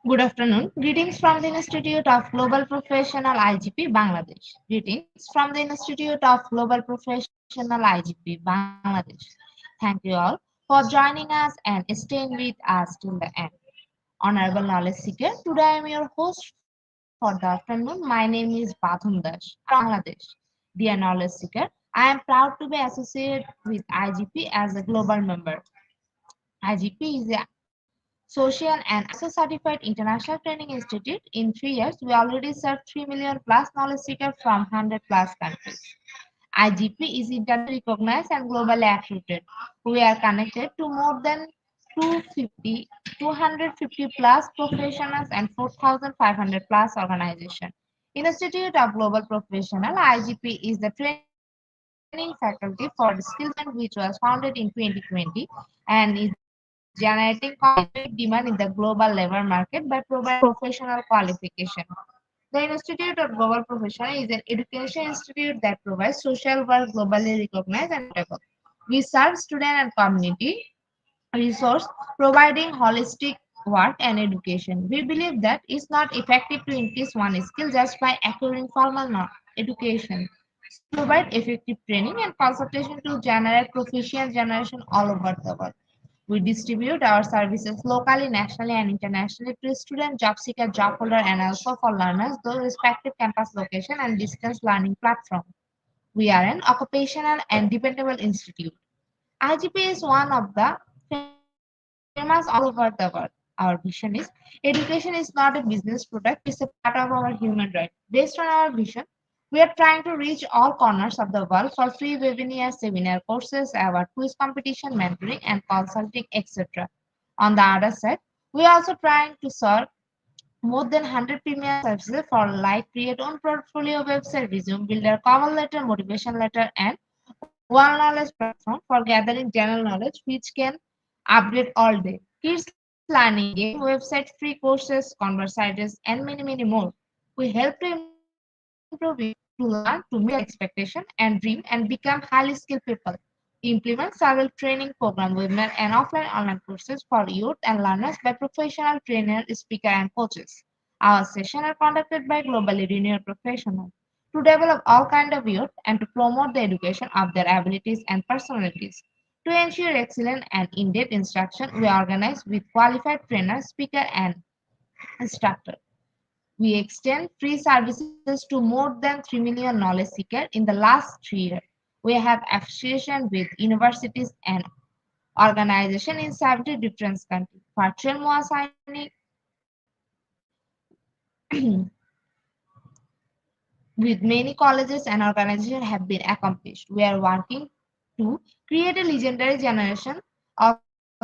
Good afternoon. Greetings from the Institute of Global Professional IGP Bangladesh. Greetings from the Institute of Global Professional IGP Bangladesh. Thank you all for joining us and staying with us till the end. Honorable Knowledge Seeker, today I am your host for the afternoon. My name is Badham Dash from Bangladesh. Dear Knowledge Seeker, I am proud to be associated with IGP as a global member. IGP is a social and ISO certified international training institute. In 3 years, we already served 3 million plus knowledge seekers from 100 plus countries. IGP is internationally recognized and globally accredited. We are connected to more than 250 plus professionals and 4,500 plus organizations. Institute of Global Professional IGP is the training faculty for skill development which was founded in 2020 and is generating competitive demand in the global labor market by providing professional qualification. The Institute of Global Professional is an education institute that provides social work globally recognized and affordable. We serve student and community resource providing holistic work and education. We believe that it's not effective to increase one skill just by acquiring formal education. So we provide effective training and consultation to generate proficient generation all over the world. We distribute our services locally, nationally, and internationally to student, job seeker, job holder, and also for learners, those respective campus location and distance learning platform. We are an occupational and dependable institute. IGP is one of the famous all over the world. Our vision is education is not a business product, it's a part of our human right. Based on our vision, we are trying to reach all corners of the world for free webinars, seminar courses, award quiz competition, mentoring, and consulting, etc. On the other side, we are also trying to serve more than 100 premium services for like create own portfolio website, resume builder, cover letter, motivation letter, and one knowledge platform for gathering general knowledge which can update all day. Kids learning game, website, free courses, conversities, and many more. We help to improve you to learn, to meet your expectation and dream and become highly skilled people. We implement several training programs, webinar, and offline online courses for youth and learners by professional trainers, speakers, and coaches. Our sessions are conducted by globally renowned professionals to develop all kinds of youth and to promote the education of their abilities and personalities. To ensure excellent and in-depth instruction, we organize with qualified trainers, speaker, and instructor. We extend free services to more than 3 million knowledge seekers in the last 3 years. We have affiliation with universities and organizations in 70 different countries. Virtual Muasainik with many colleges and organizations have been accomplished. We are working to create a legendary generation of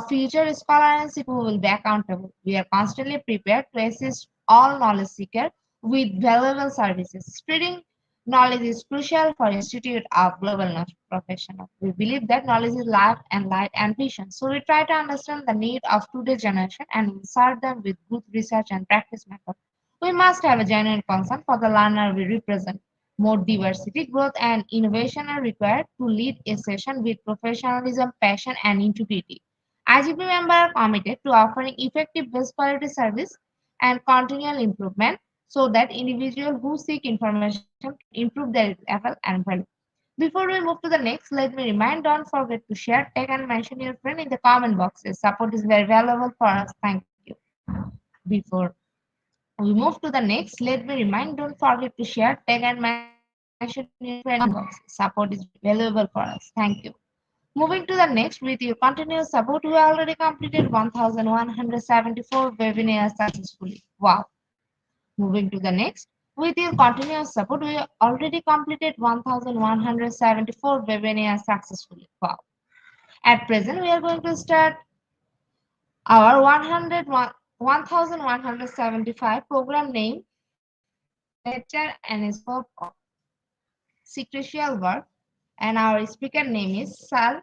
future scholars and people who will be accountable. We are constantly prepared to assist all knowledge seekers with valuable services. Spreading knowledge is crucial for Institute of Global Knowledge Professional. We believe that knowledge is life and light and vision. So we try to understand the need of today's generation and insert them with good research and practice methods. We must have a genuine concern for the learner we represent. More diversity, growth, and innovation are required to lead a session with professionalism, passion, and integrity. IGP members are committed to offering effective best quality service and continual improvement so that individuals who seek information can improve their level and value. Before we move to the next, let me remind don't forget to share, tag, and mention your friend in the comment boxes. Support is very valuable for us. Thank you. Before we move to the next, let me remind don't forget to share, tag, and mention your friend in the comment box. Support is valuable for us. Thank you. Moving to the next, with your continuous support, we already completed 1,174 webinars successfully. Wow. Moving to the next, with your continuous support, we already completed 1,174 webinars successfully. Wow. At present, we are going to start our 1,175 program name, nature and scope of secretarial work And our speaker name is Sir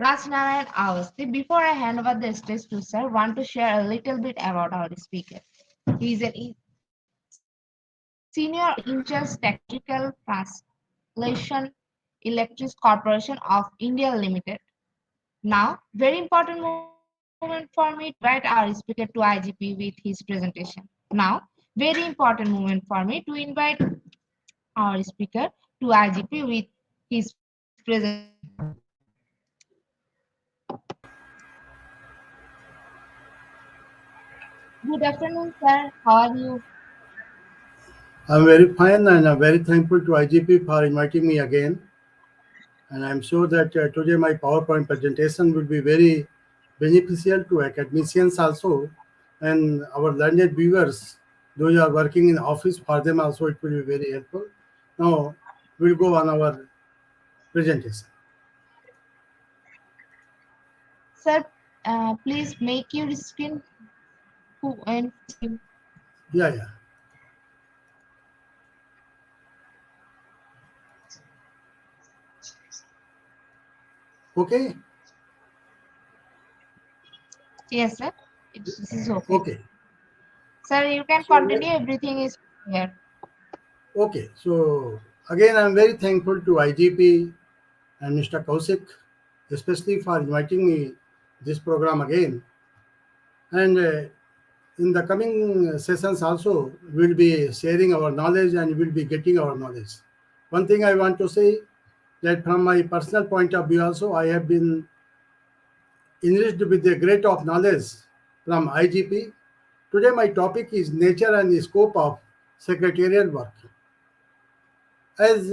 Rajnarayan Awasthi. Before I hand over the stage to Sir, want to share a little bit about our speaker. He is a senior in charge technological translation electric corporation of India Limited. Now, very important moment for me to invite our speaker to IGP with his presentation. Now, very important moment for me to invite our speaker to IGP with his presentation. Good afternoon, sir. How are you? I'm very fine and I'm very thankful to IGP for inviting me again. And I'm sure that today my PowerPoint presentation will be very beneficial to academicians also and our learned viewers. Those who are working in office, for them also it will be very helpful. Now we'll go on our presentation. Sir, please make your screen and Yeah, yeah. Okay, yes, sir. This is okay. okay. Sir, you can So continue. Everything is here. okay. So again, I'm very thankful to IGP and Mr. Kausik, especially for inviting me this program again. And in the coming sessions also, we'll be sharing our knowledge and we'll be getting our knowledge. One thing I want to say that from my personal point of view also, I have been enriched with a great of knowledge from IGP. Today my topic is nature and the scope of secretarial work. As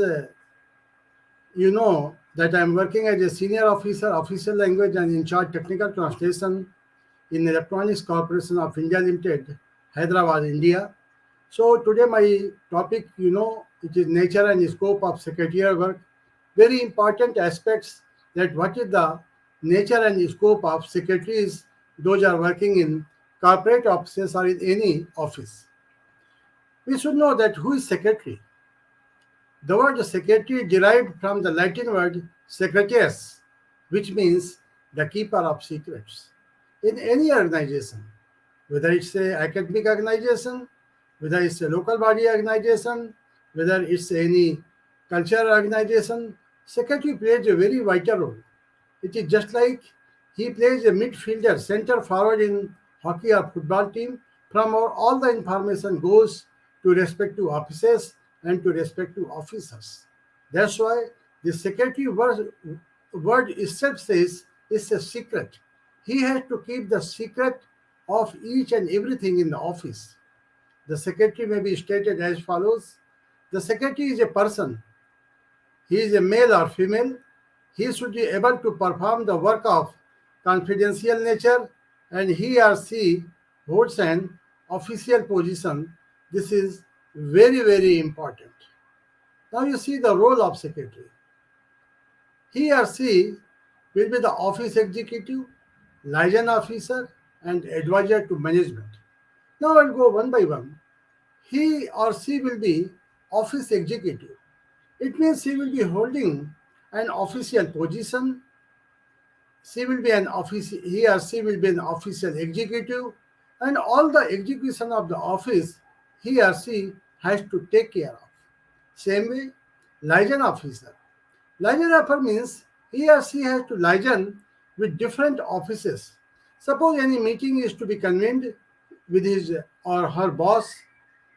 you know that I am working as a senior officer, official language and in charge technical translation in Electronics Corporation of India Limited, Hyderabad, India. So today my topic, it is nature and scope of secretarial work. Very important aspects that what is the nature and scope of secretaries, those are working in corporate offices or in any office. We should know that who is secretary. The word secretary derived from the Latin word secretius, which means the keeper of secrets. In any organization, whether it's a academic organization, whether it's a local body organization, whether it's any cultural organization, secretary plays a very vital role. It is just like he plays a midfielder, center forward in hockey or football team. From our, all the information goes to respective offices and to respective officers. That's why the secretary word itself says it's a secret. He has to keep the secret of each and everything in the office. The secretary may be stated as follows. The secretary is a person. He is a male or female. He should be able to perform the work of confidential nature and he or she holds an official position. This is very, very important. Now you see the role of secretary. He or she will be the office executive, liaison officer, and advisor to management. Now I'll go one by one. He or she will be office executive. It means he will be holding an official position. She will be an office. He or she will be an official executive, and all the execution of the office he or she has to take care of. Same way, liaison officer. Liaison officer means he or she has to liaison with different offices. Suppose any meeting is to be convened with his or her boss,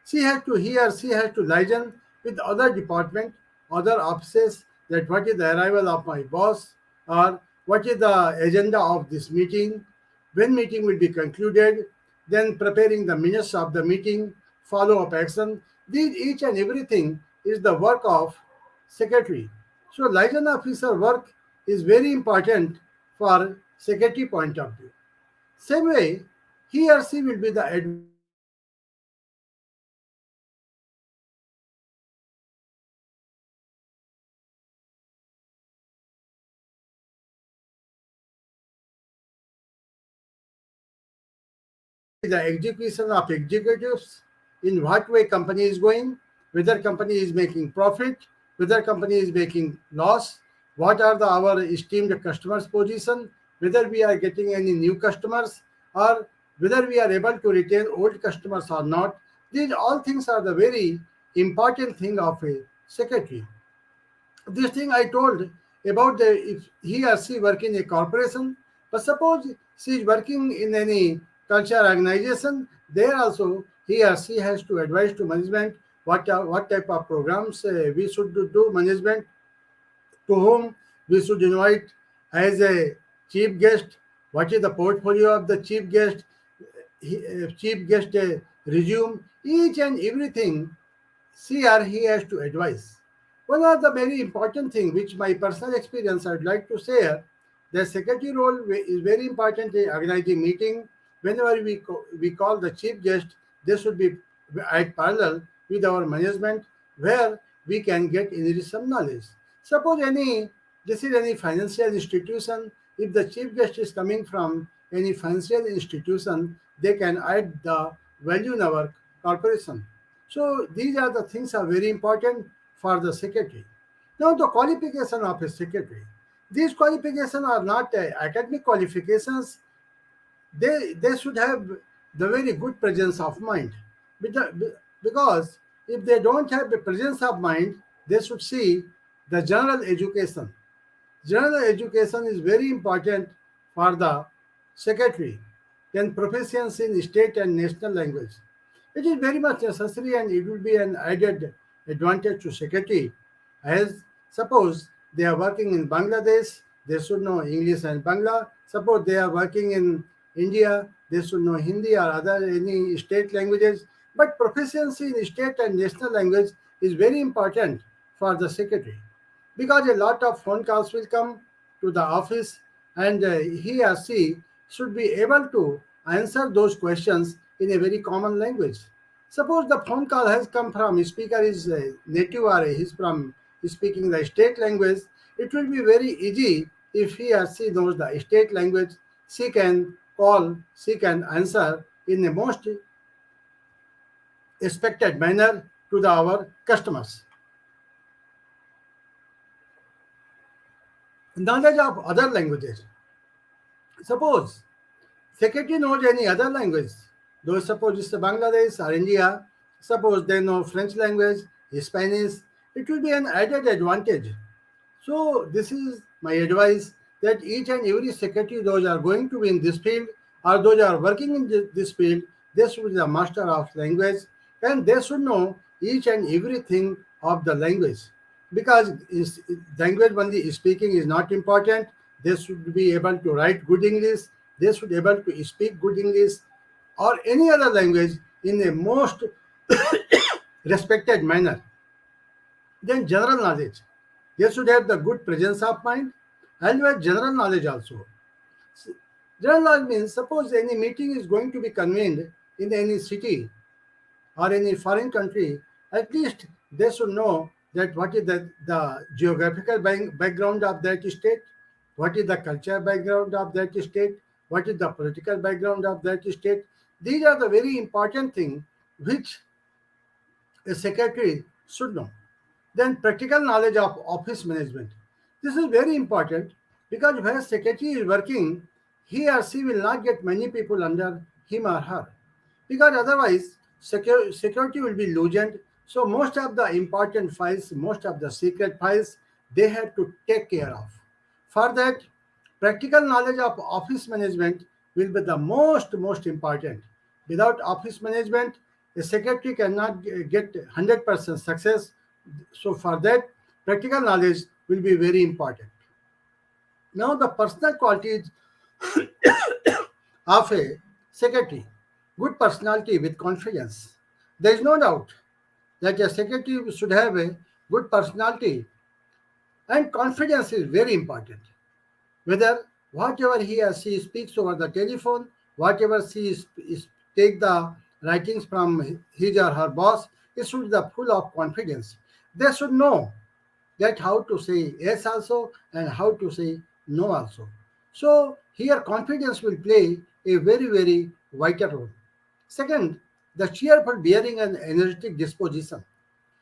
he or she has to liaison with other department, other offices that what is the arrival of my boss or what is the agenda of this meeting, when meeting will be concluded, then preparing the minutes of the meeting, follow-up action. These each and everything is the work of secretary. So liaison officer work is very important for secretary point of view. Same way, he or she will be the advisor to management. He or she will be advising the executives in the execution of executives, in what way company is going, whether company is making profit, whether company is making loss, what are our esteemed customers' position, whether we are getting any new customers, or whether we are able to retain old customers or not. These all things are the very important thing of a secretary. This thing I told about the if he or she work in a corporation, but suppose she is working in any culture organization, there also he or she has to advise to management what type of programs we should do management, to whom we should invite as a chief guest, what is the portfolio of the chief guest, chief guest resume each and everything she or he has to advise. One of the very important thing which my personal experience I'd like to share, the secretary role is very important in organizing meeting. Whenever we call the chief guest, this should be at parallel with our management where we can get any some knowledge. Suppose this is any financial institution, if the chief guest is coming from any financial institution, they can add the value in our corporation. So these are the things are very important for the secretary. Now the qualification of a secretary. These qualifications are not academic qualifications. They should have the very good presence of mind. Because if they don't have the presence of mind, they should see the general education. General education is very important for the secretary. Then proficiency in state and national language. It is very much necessary and it will be an added advantage to secretary. As suppose they are working in Bangladesh, they should know English and Bangla. Suppose they are working in India, they should know Hindi or other any state languages. But proficiency in state and national language is very important for the secretary because a lot of phone calls will come to the office and he or she should be able to answer those questions in a very common language. Suppose the phone call has come from speaker is native or he's from speaking the state language, it will be very easy if he or she knows the state language, she can call, she can answer in the most expected manner to our customers. Knowledge of other languages. Suppose secretary knows any other language, though suppose it's Bangladesh or India, suppose they know French language, Spanish, it will be an added advantage. So this is my advice that each and every secretary, those are going to be in this field or those are working in this field, they should be the master of language and they should know each and everything of the language. Because language only speaking is not important, they should be able to write good English, they should be able to speak good English or any other language in a most respected manner. Then general knowledge. They should have the good presence of mind and with general knowledge also. General knowledge means suppose any meeting is going to be convened in any city or any foreign country, at least they should know that what is the geographical background of that state, what is the cultural background of that state, what is the political background of that state. These are the very important things which a secretary should know. Then practical knowledge of office management. This is very important because where secretary is working, he or she will not get many people under him or her. Because otherwise, security will be loosened. So most of the important files, most of the secret files, they have to take care of. For that, practical knowledge of office management will be the most important. Without office management, a secretary cannot get 100% success. So for that, practical knowledge will be very important. Now the personal qualities of a secretary. Good personality with confidence. There is no doubt that a secretary should have a good personality and confidence is very important. Whether whatever he or she speaks over the telephone, whatever she take the writings from his or her boss, it should be full of confidence. They should know that how to say yes also and how to say no also. So here confidence will play a very vital role. Second, the cheerful bearing and energetic disposition.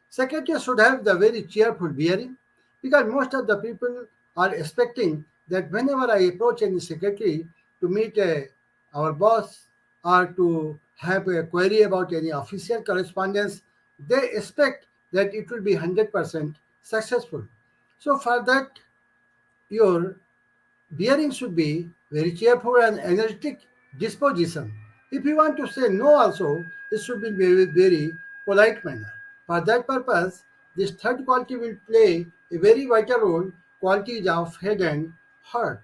Secretary should have the very cheerful bearing because most of the people are expecting that whenever I approach any secretary to meet our boss or to have a query about any official correspondence, they expect that it will be 100% successful. So for that, your bearing should be very cheerful and energetic disposition. If you want to say no also, it should be very, very polite manner. For that purpose, this third quality will play a very vital role, qualities of head and heart.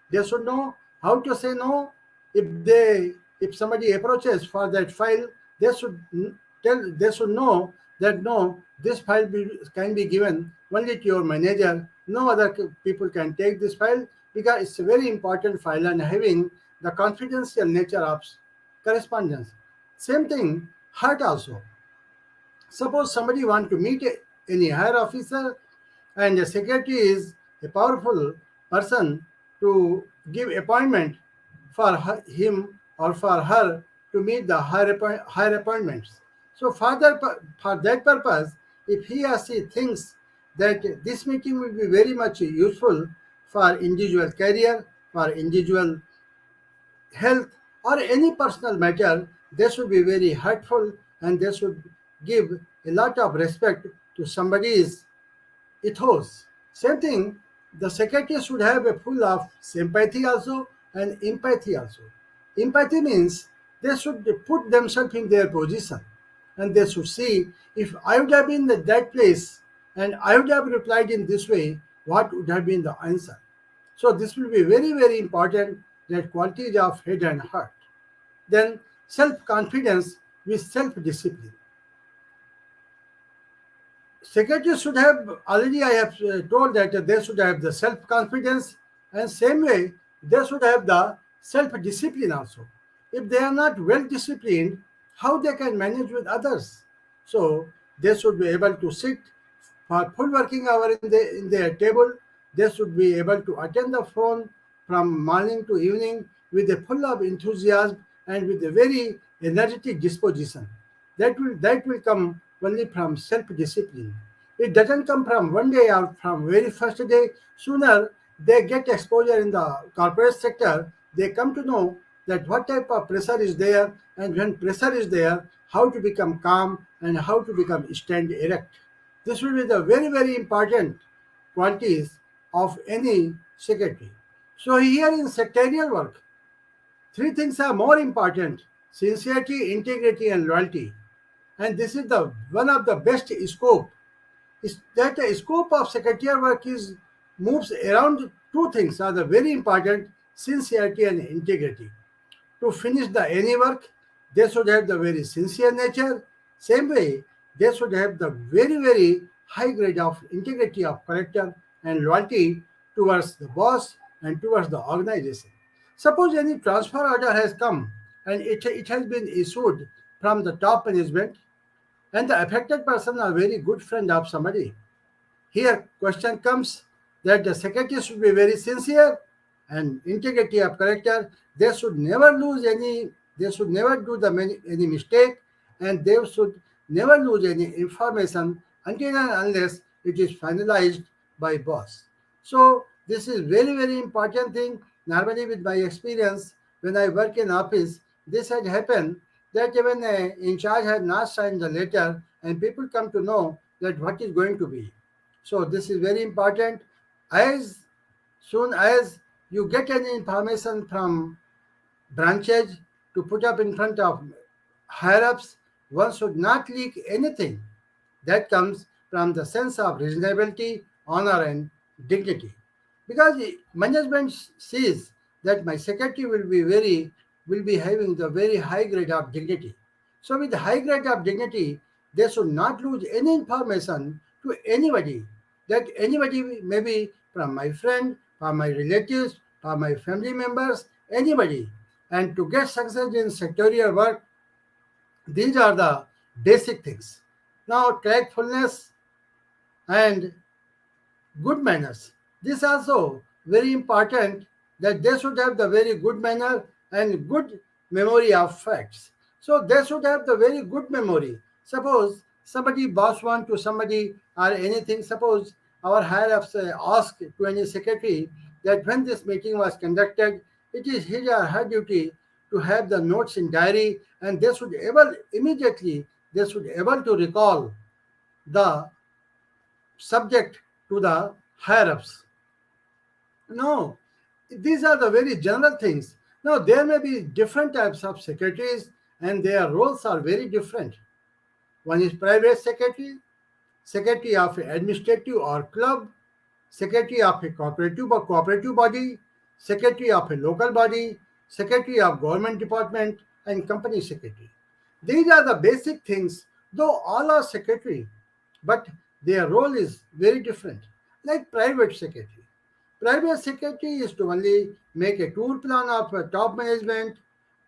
They should know how to say no. If somebody approaches for that file, they should they should know that no, this file can be given only to your manager. No other people can take this file because it's a very important file and having the confidential nature of correspondence. Same thing, heart also. Suppose somebody want to meet any higher officer and the secretary is a powerful person to give appointment for him or for her to meet the higher appointments. So for that purpose, if he or she thinks that this meeting will be very much useful for individual career, for individual health or any personal matter, they should be very hurtful and they should give a lot of respect to somebody's ethos. Same thing, the secretary should have a full of sympathy also and empathy also. Empathy means they should put themselves in their position and they should see if I would have been at that place and I would have replied in this way, what would have been the answer? So this will be very, very important that qualities of head and heart. Then self-confidence with self-discipline. Secretary should have already I have told that they should have the self-confidence and same way they should have the self-discipline also. If they are not well disciplined, how they can manage with others? So they should be able to sit for full working hour in their table. They should be able to attend the phone from morning to evening with a full of enthusiasm and with a very energetic disposition. That will come only from self-discipline. It doesn't come from one day or from very first day. Sooner they get exposure in the corporate sector, they come to know that what type of pressure is there and when pressure is there, how to become calm and how to become stand erect. This will be the very, very important qualities of any secretary. So here in secretarial work, three things are more important: sincerity, integrity, and loyalty. And this is the one of the best scope. Is that the scope of secretarial work is moves around two things are the very important: sincerity and integrity. To finish the any work, they should have the very sincere nature. Same way, they should have the very, very high grade of integrity of character and loyalty towards the boss and towards the organization. Suppose any transfer order has come and it has been issued from the top management and the affected person are very good friend of somebody. Here, question comes that the secretary should be very sincere and integrity of character. They should never lose any. They should never do any mistake, and they should never lose any information until and unless it is finalized by boss. So this is very, very important thing. Normally, with my experience, when I work in office, this had happened that even a in charge had not signed the letter, and people come to know that what is going to be. So this is very important. As soon as you get any information from branches to put up in front of higher ups, one should not leak anything. That comes from the sense of reasonability, honor, and dignity. Because the management sees that my secretary will be having the very high grade of dignity. So with the high grade of dignity, they should not lose any information to anybody. That anybody maybe from my friend, from my relatives, from my family members, anybody. And to get success in sectorial work, these are the basic things. Now, tactfulness and good manners. This also very important that they should have the very good manner and good memory of facts. So they should have the very good memory. Suppose somebody boss want to somebody or anything. Suppose our higher ups ask to any secretary that when this meeting was conducted, it is his or her duty to have the notes in diary, and they should able immediately they should able to recall the subject to the higher ups. No, these are the very general things. Now, there may be different types of secretaries, and their roles are very different. One is private secretary, secretary of an administrative or club, secretary of a cooperative or cooperative body, secretary of a local body, secretary of government department, and company secretary. These are the basic things, though all are secretary, but their role is very different. Like private secretary. Private secretary is to only make a tour plan of top management,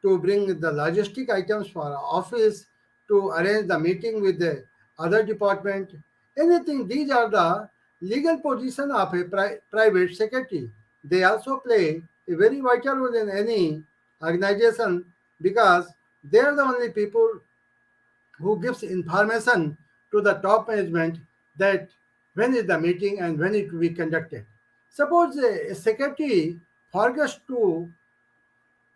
to bring the logistic items for office, to arrange the meeting with the other department. Anything, these are the legal position of a private secretary. They also play a very vital role in any organization because they are the only people who gives information to the top management that when is the meeting and when it will be conducted. Suppose a secretary forgets to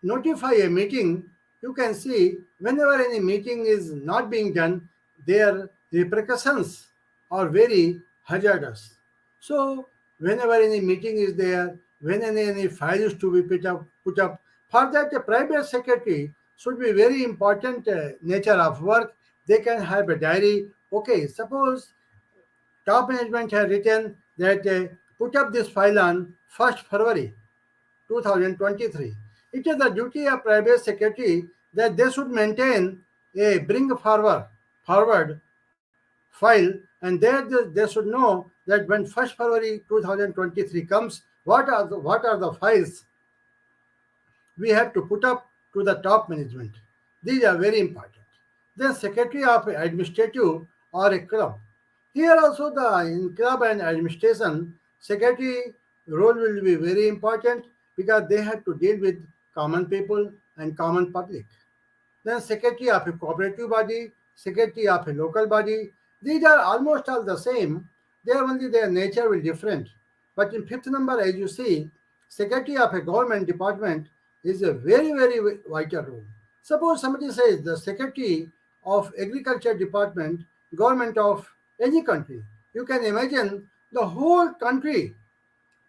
notify a meeting, you can see whenever any meeting is not being done, their repercussions are very hazardous. So, whenever any meeting is there, when any file is to be put up, for that a private secretary should be very important nature of work. They can have a diary. Okay, suppose top management has written that put up this file on 1st February 2023. It is the duty of private secretary that they should maintain a bring forward file, and there they should know that when 1st February 2023 comes, what are the files we have to put up to the top management. These are very important. Then secretary of administrative or a club. Here also the in club and administration, secretary role will be very important because they have to deal with common people and common public. Then secretary of a cooperative body, secretary of a local body. These are almost all the same. They are only their nature will different. But in fifth number, as you see, secretary of a government department is a very vital role. Suppose somebody says the secretary of agriculture department, government of any country. You can imagine the whole country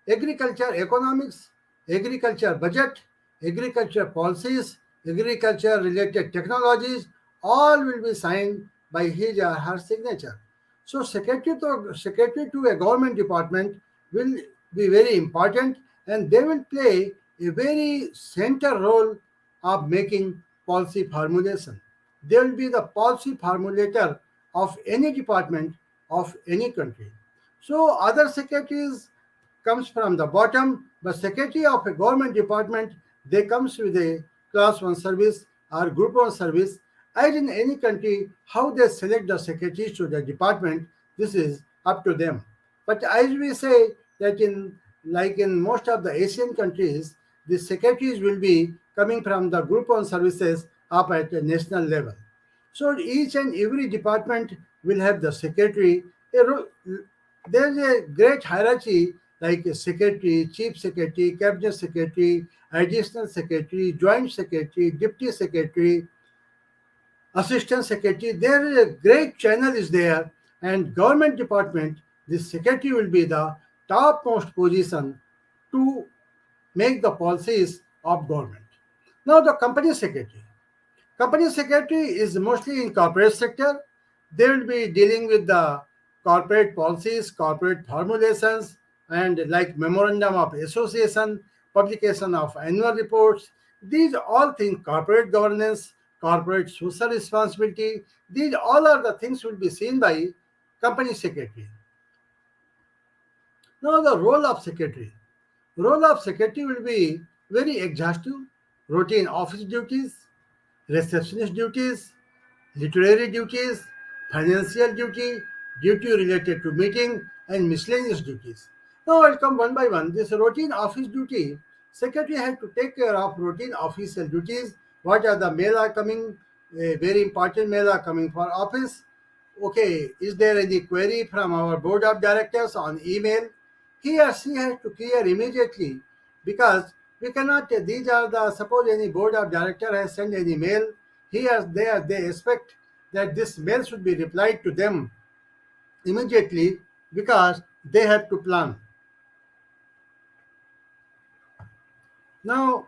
agriculture economics, agriculture budget, agriculture policies, agriculture related technologies, all will be signed by his or her signature. So secretary to a government department will be very important, and they will play a very center role of making policy formulation. They will be the policy formulator of any department of any country. So other secretaries comes from the bottom, but secretary of a government department, they comes with a class 1 service or group 1 service. As in any country, how they select the secretaries to the department, this is up to them. But as we say that in like in most of the Asian countries, the secretaries will be coming from the group 1 services up at the national level. So each and every department will have the secretary. There's a great hierarchy like a secretary, chief secretary, cabinet secretary, additional secretary, joint secretary, deputy secretary, assistant secretary. There is a great channel is there, and government department, the secretary will be the topmost position to make the policies of government. Now the company secretary. Company secretary is mostly in corporate sector. They will be dealing with the corporate policies, corporate formulations, and like memorandum of association, publication of annual reports. These all things, corporate governance, corporate social responsibility. These all are the things will be seen by company secretary. Now the role of secretary. Role of secretary will be very exhaustive, routine office duties, receptionist duties, literary duties, financial duty, duty related to meeting, and miscellaneous duties. Now I'll come one by one. This routine office duty, secretary has to take care of routine official duties. What are the mail are coming? Very important mail are coming for office. okay, is there any query from our board of directors on email? He or she has to clear immediately, because we cannot, these are the, suppose any board of director has sent an email, he or they expect that this mail should be replied to them immediately, because they have to plan. Now,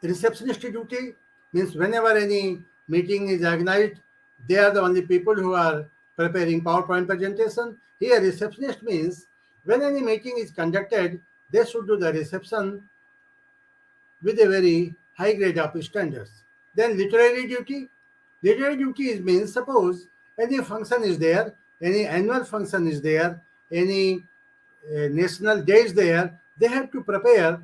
receptionist duty means whenever any meeting is organized, they are the only people who are preparing PowerPoint presentation. Here, receptionist means when any meeting is conducted, they should do the reception with a very high grade of standards. Then literary duty. Literary duty is means, suppose any function is there, any annual function is there, any national day is there, they have to prepare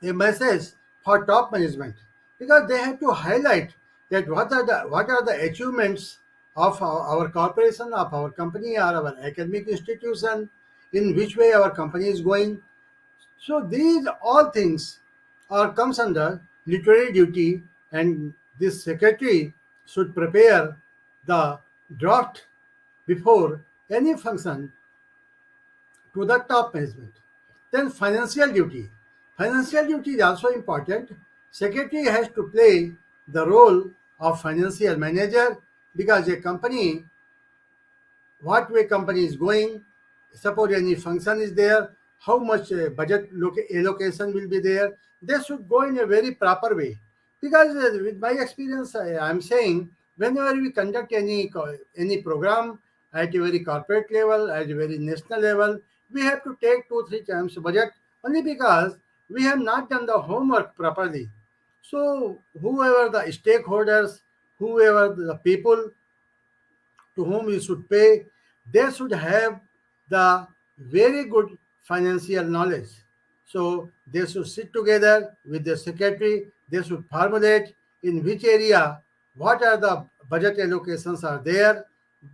a message for top management, because they have to highlight that what are the achievements of our corporation, of our company, or our academic institution, in which way our company is going. So these all things are comes under literary duty, and this secretary should prepare the draft before any function to the top management. Then financial duty. Financial duty is also important. Secretary has to play the role of financial manager, because a company, what way company is going, suppose any function is there, how much budget allocation will be there, they should go in a very proper way. Because with my experience, I'm saying whenever we conduct any program at a very corporate level, at a very national level, we have to take 2 3 times budget, only because we have not done the homework properly. So whoever the stakeholders, whoever the people to whom you should pay, they should have the very good financial knowledge. So they should sit together with the secretary, they should formulate in which area, what are the budget allocations are there.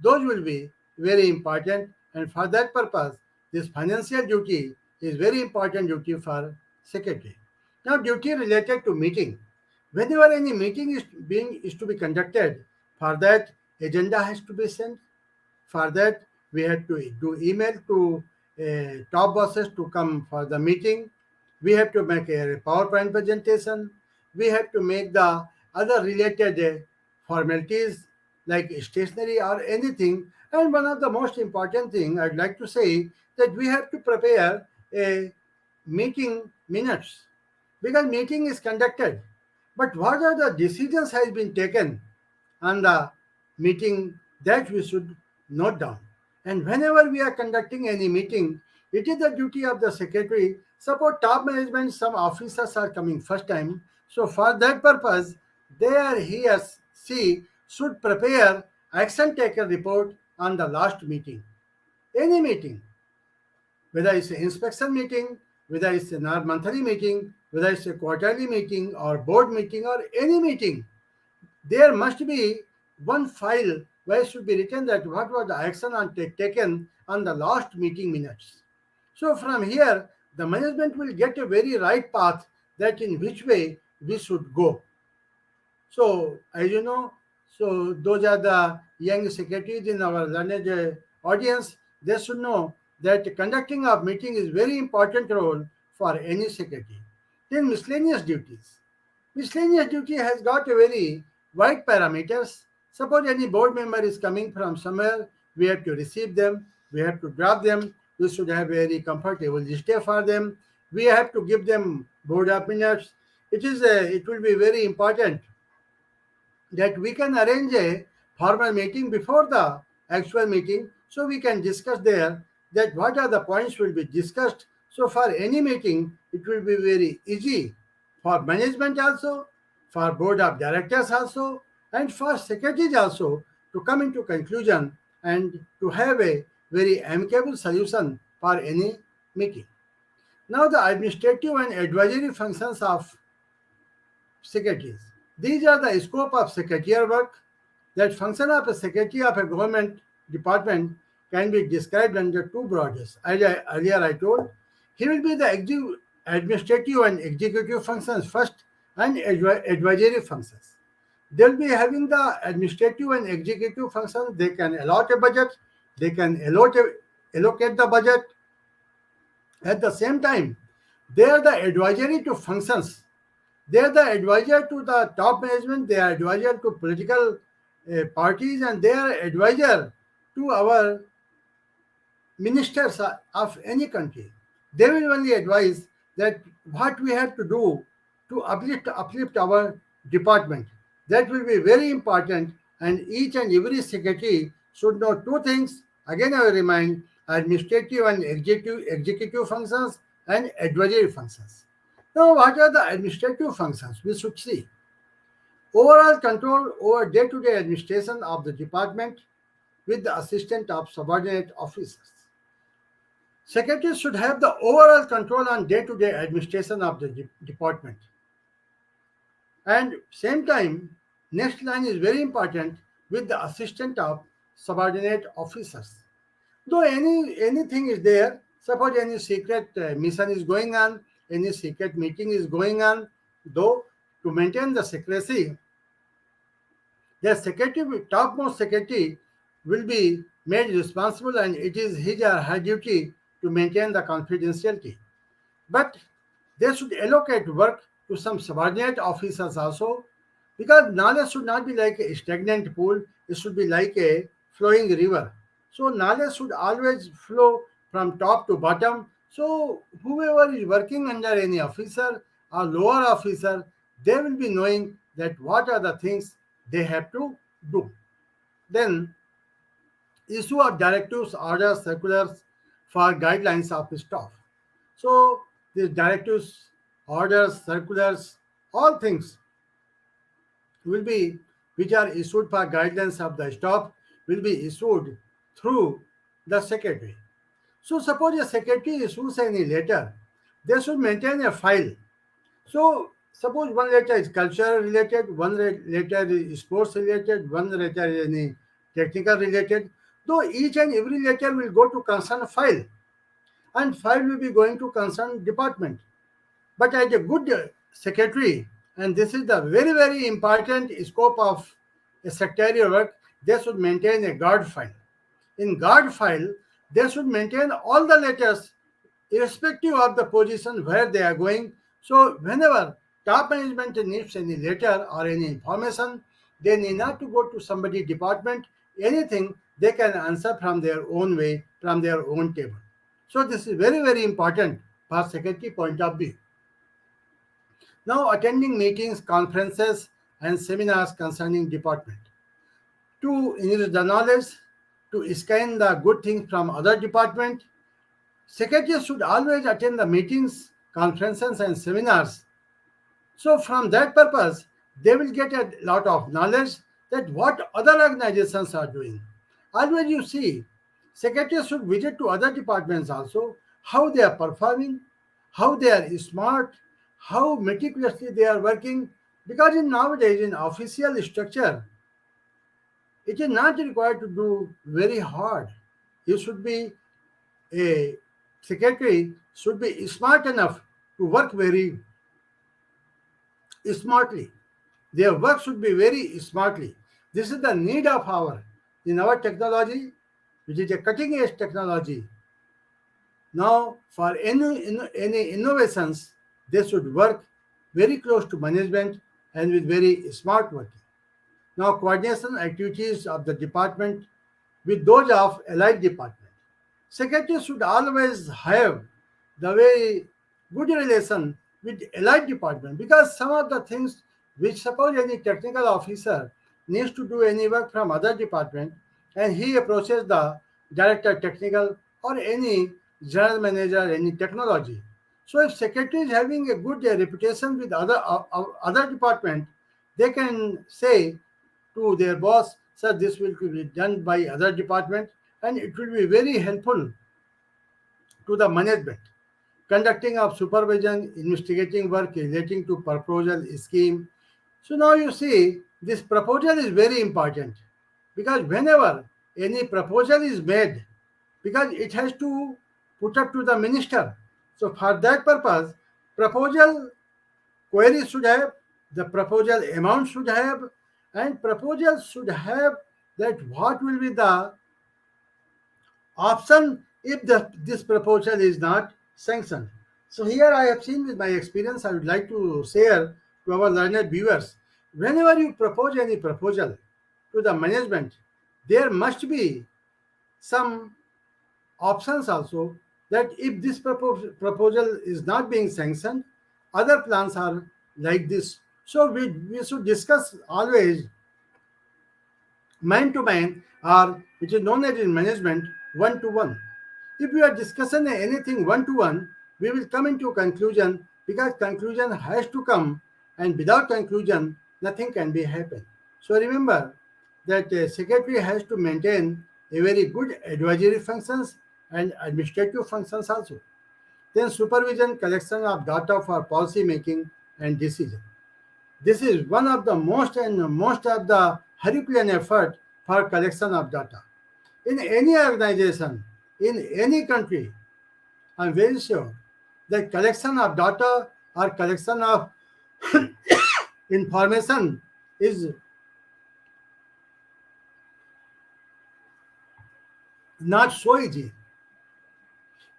Those will be very important, and for that purpose, this financial duty is very important duty for secretary. Now, duty related to meeting. Whenever any meeting is to be conducted, for that agenda has to be sent. For that, we had to do email to top bosses to come for the meeting. We have to make a PowerPoint presentation. We have to make the other related formalities like stationery or anything. And one of the most important thing I'd like to say, that we have to prepare a meeting minutes, because meeting is conducted. But what are the decisions has been taken on the meeting, that we should note down. And whenever we are conducting any meeting, it is the duty of the secretary. Suppose top management, some officers are coming first time. So for that purpose, there he or she should prepare action taken report on the last meeting. Any meeting, whether it's an inspection meeting, whether it's a monthly meeting, whether it's a quarterly meeting or board meeting or any meeting, there must be one file where it should be written that what was the action taken on the last meeting minutes. So from here, the management will get a very right path, that in which way we should go. So, as you know, so those are the young secretaries in our learned audience. They should know that conducting of meeting is very important role for any secretary. Then miscellaneous duties. Miscellaneous duty has got a very wide parameters. Suppose any board member is coming from somewhere, we have to receive them, we have to drop them, we should have very comfortable stay for them, we have to give them board of minutes. It will be very important that we can arrange a formal meeting before the actual meeting, so we can discuss there that what are the points will be discussed. So for any meeting, it will be very easy for management also, for board of directors also, and for secretaries also, to come into conclusion and to have a very amicable solution for any meeting. Now, the administrative and advisory functions of secretaries. These are the scope of secretarial work. That function of a secretary of a government department can be described under two broadest. As earlier I told, he will be the administrative and executive functions first, and advisory functions. They'll be having the administrative and executive functions. They can allot a budget, they can allocate the budget. At the same time, they are the advisory to functions. They are the advisor to the top management, they are advisor to political parties, and they are advisor to our ministers of any country. They will only advise that what we have to do to uplift our department. That will be very important, and each and every secretary should know two things. Again, I will remind: administrative and executive functions and advisory functions. Now, what are the administrative functions? We should see overall control over day-to-day administration of the department with the assistance of subordinate officers. Secretaries should have the overall control on day-to-day administration of the department. And same time, next line is very important with the assistance of subordinate officers. Though anything is there, suppose any secret mission is going on, any secret meeting is going on, though to maintain the secrecy, the secretary, topmost secretary, will be made responsible, and it is his or her duty to maintain the confidentiality. But they should allocate work to some subordinate officers also, because knowledge should not be like a stagnant pool, it should be like a flowing river. So knowledge should always flow from top to bottom. So whoever is working under any officer or lower officer, they will be knowing that what are the things they have to do. Then issue of directives, orders, circulars for guidelines of staff. So these directives, orders, circulars, all things will be which are issued for guidelines of the staff will be issued through the secretary. So suppose a secretary issues any letter, they should maintain a file. So suppose one letter is culture related, one letter is sports related, one letter is any technical related. Though each and every letter will go to concerned file, and file will be going to concerned department. But as a good secretary, and this is the very, very important scope of a secretarial work, they should maintain a guard file. In guard file, they should maintain all the letters irrespective of the position where they are going. So whenever top management needs any letter or any information, they need not to go to somebody department. Anything they can answer from their own way, from their own table. So this is very, very important for secretary point of view. Now attending meetings, conferences, and seminars concerning department. To enrich the knowledge, to scan the good things from other department, secretaries should always attend the meetings, conferences, and seminars. So from that purpose, they will get a lot of knowledge that what other organizations are doing. Always you see, secretaries should visit to other departments also, how they are performing, how they are smart, how meticulously they are working. Because in nowadays in official structure, it is not required to do very hard. You should be a secretary should be smart enough to work very smartly. Their work should be very smartly. This is the need of our in our technology, which is a cutting edge technology. Now, for any innovations, they should work very close to management and with very smart working. Now, coordination activities of the department with those of allied department. Secretary should always have the very good relation with allied department, because some of the things which suppose any technical officer needs to do any work from other department, and he approaches the director technical or any general manager any technology. So if secretary is having a good reputation with other department, they can say to their boss, sir, this will be done by other department, and it will be very helpful to the management. Conducting of supervision, investigating work relating to proposal scheme. So now you see, this proposal is very important, because whenever any proposal is made, because it has to put up to the minister. So for that purpose, proposal query should have, the proposal amount should have, and proposals should have that what will be the option if this proposal is not sanctioned. So here I have seen with my experience, I would like to share to our learned viewers, whenever you propose any proposal to the management, there must be some options also that if this proposal is not being sanctioned, other plans are like this. So we should discuss always man to man, or which is known as in management one to one. If we are discussing anything one to one, we will come into a conclusion, because conclusion has to come, and without conclusion nothing can be happen. So remember that secretary has to maintain a very good advisory functions and administrative functions also. Then supervision collection of data for policy making and decision. This is one of the most of the Herculean effort for collection of data. In any organization, in any country, I'm very sure that collection of data or collection of information is not so easy.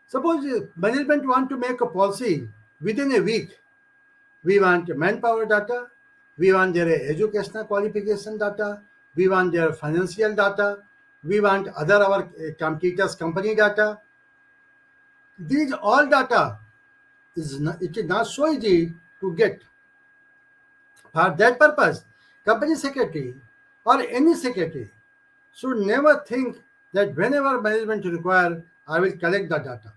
Suppose management want to make a policy within a week. We want manpower data, we want their educational qualification data, we want their financial data, we want other our competitors company data. These all data it is not so easy to get. For that purpose, company secretary or any secretary should never think that whenever management require, I will collect the data.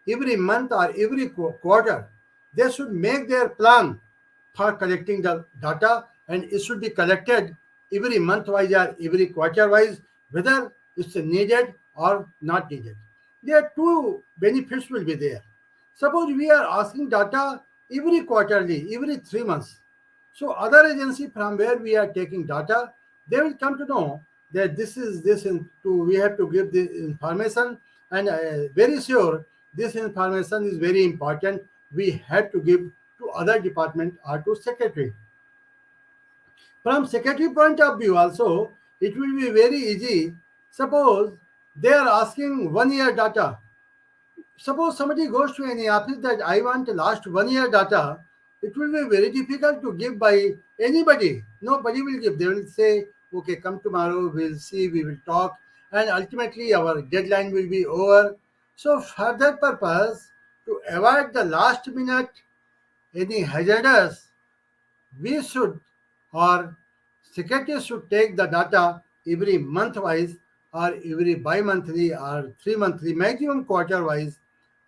Every month or every quarter, they should make their plan for collecting the data, and it should be collected every month wise or every quarter wise, whether it's needed or not needed. There are two benefits will be there. Suppose we are asking data every quarterly, every 3 months. So other agency from where we are taking data, they will come to know that this is this to we have to give this information, and very sure this information is very important. We have to give to other department or to secretary. From secretary point of view also, it will be very easy. Suppose they are asking 1 year data. Suppose somebody goes to any office that I want the last 1 year data, it will be very difficult to give by anybody. Nobody will give. They will say, okay, come tomorrow, we'll see, we will talk, and ultimately our deadline will be over. So, for that purpose, to avoid the last minute any hazardous, we should, or secretary should take the data every month wise or every bi-monthly or 3 monthly, maximum quarter wise,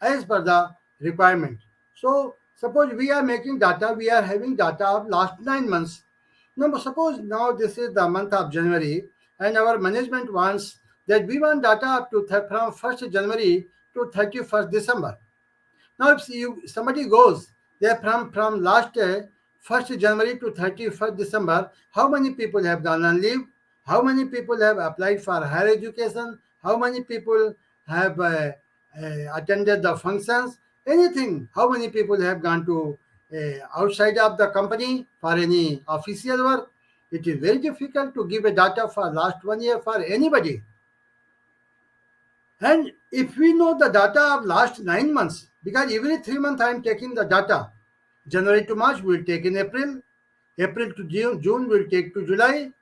as per the requirement. So suppose we are making data, we are having data of last 9 months. Now suppose now this is the month of January, and our management wants that we want data up to from 1st January to 31st December. Now, if somebody goes there from last 1st January to 31st December, how many people have gone on leave? How many people have applied for higher education? How many people have attended the functions? Anything? How many people have gone to outside of the company for any official work? It is very difficult to give a data for last 1 year for anybody. And if we know the data of last 9 months, because every 3 months I am taking the data, January to March we will take in April, April to June we will take to July,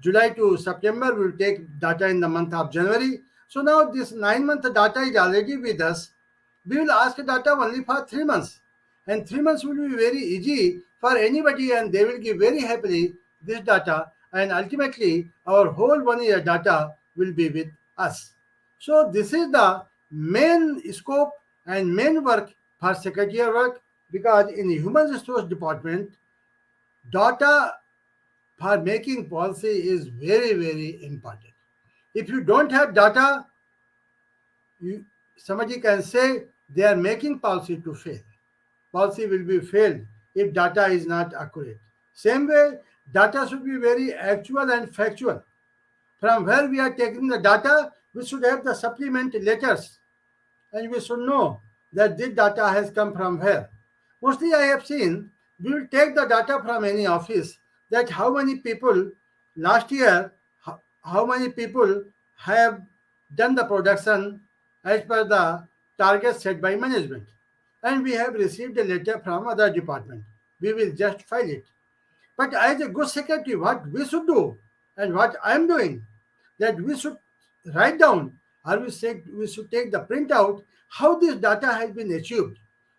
July to September we will take data in the month of January. So now this 9 month data is already with us. We will ask data only for 3 months, and 3 months will be very easy for anybody, and they will give very happily this data, and ultimately our whole 1 year data will be with us. So this is the main scope and main work for secretarial work, because in the human resource department, data for making policy is very important. If you don't have data, somebody can say they are making policy to fail. Policy will be failed if data is not accurate. Same way, data should be very actual and factual. From where we are taking the data, we should have the supplement letters, and we should know that this data has come from where. Mostly I have seen we will take the data from any office. that how many people last year, how many people have done the production as per the target set by management. And we have received a letter from other department. We will just file it. But as a good secretary, what we should do and what I am doing, that we should write down or we should take the printout how this data has been achieved,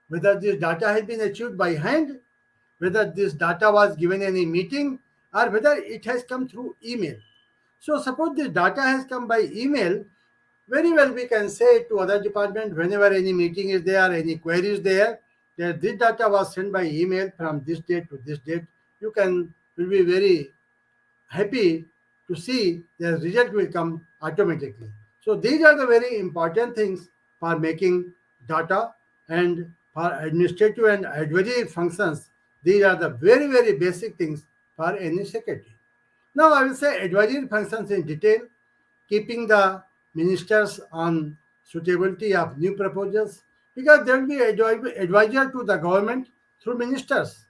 whether this data has been achieved by hand, whether this data was given in a meeting, or whether it has come through email. So suppose this data has come by email, very well we can say to other department whenever any meeting is there, any query is there, that this data was sent by email from this date to this date. You can will be very happy to see the result will come automatically. So these are the very important things for making data and for administrative and advisory functions. These are the very, very basic things for any secretary. Now I will say advisory functions in detail, keeping the ministers on suitability of new proposals, because there will be advisor to the government through ministers.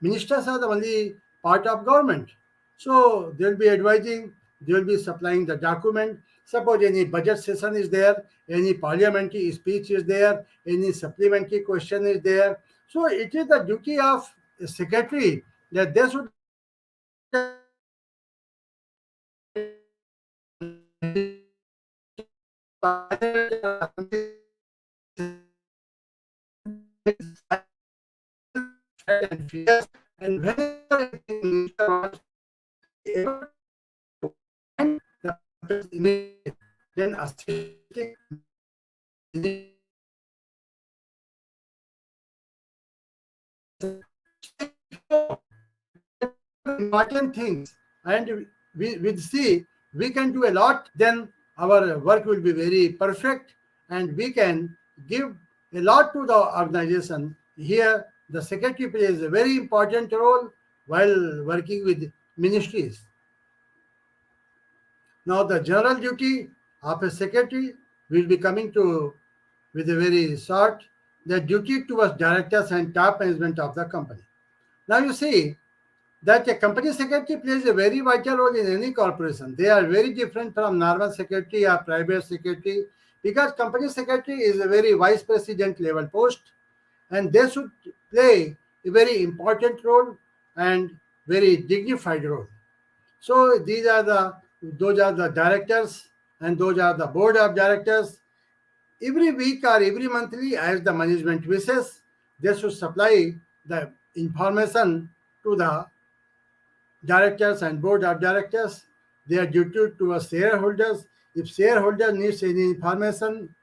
Ministers are the only part of government. So they will be advising, they will be supplying the document. Suppose any budget session is there, any parliamentary speech is there, any supplementary question is there. So it is the duty of a secretary that they should have the and whenever anything minister wants, able to find the best immediately, then assisting important things, and we see we can do a lot, then our work will be very perfect and we can give a lot to the organization. Here the secretary plays a very important role while working with ministries. Now the general duty of a secretary will be coming to with a very short, the duty towards directors and top management of the company. Now you see that a company secretary plays a very vital role in any corporation. They are very different from normal secretary or private secretary, because company secretary is a very vice president level post and they should play a very important role and very dignified role. So those are the directors and those are the board of directors. Every week or every monthly, as the management wishes, they should supply the information to the directors and board of directors. They are due to our shareholders. If shareholder needs any information,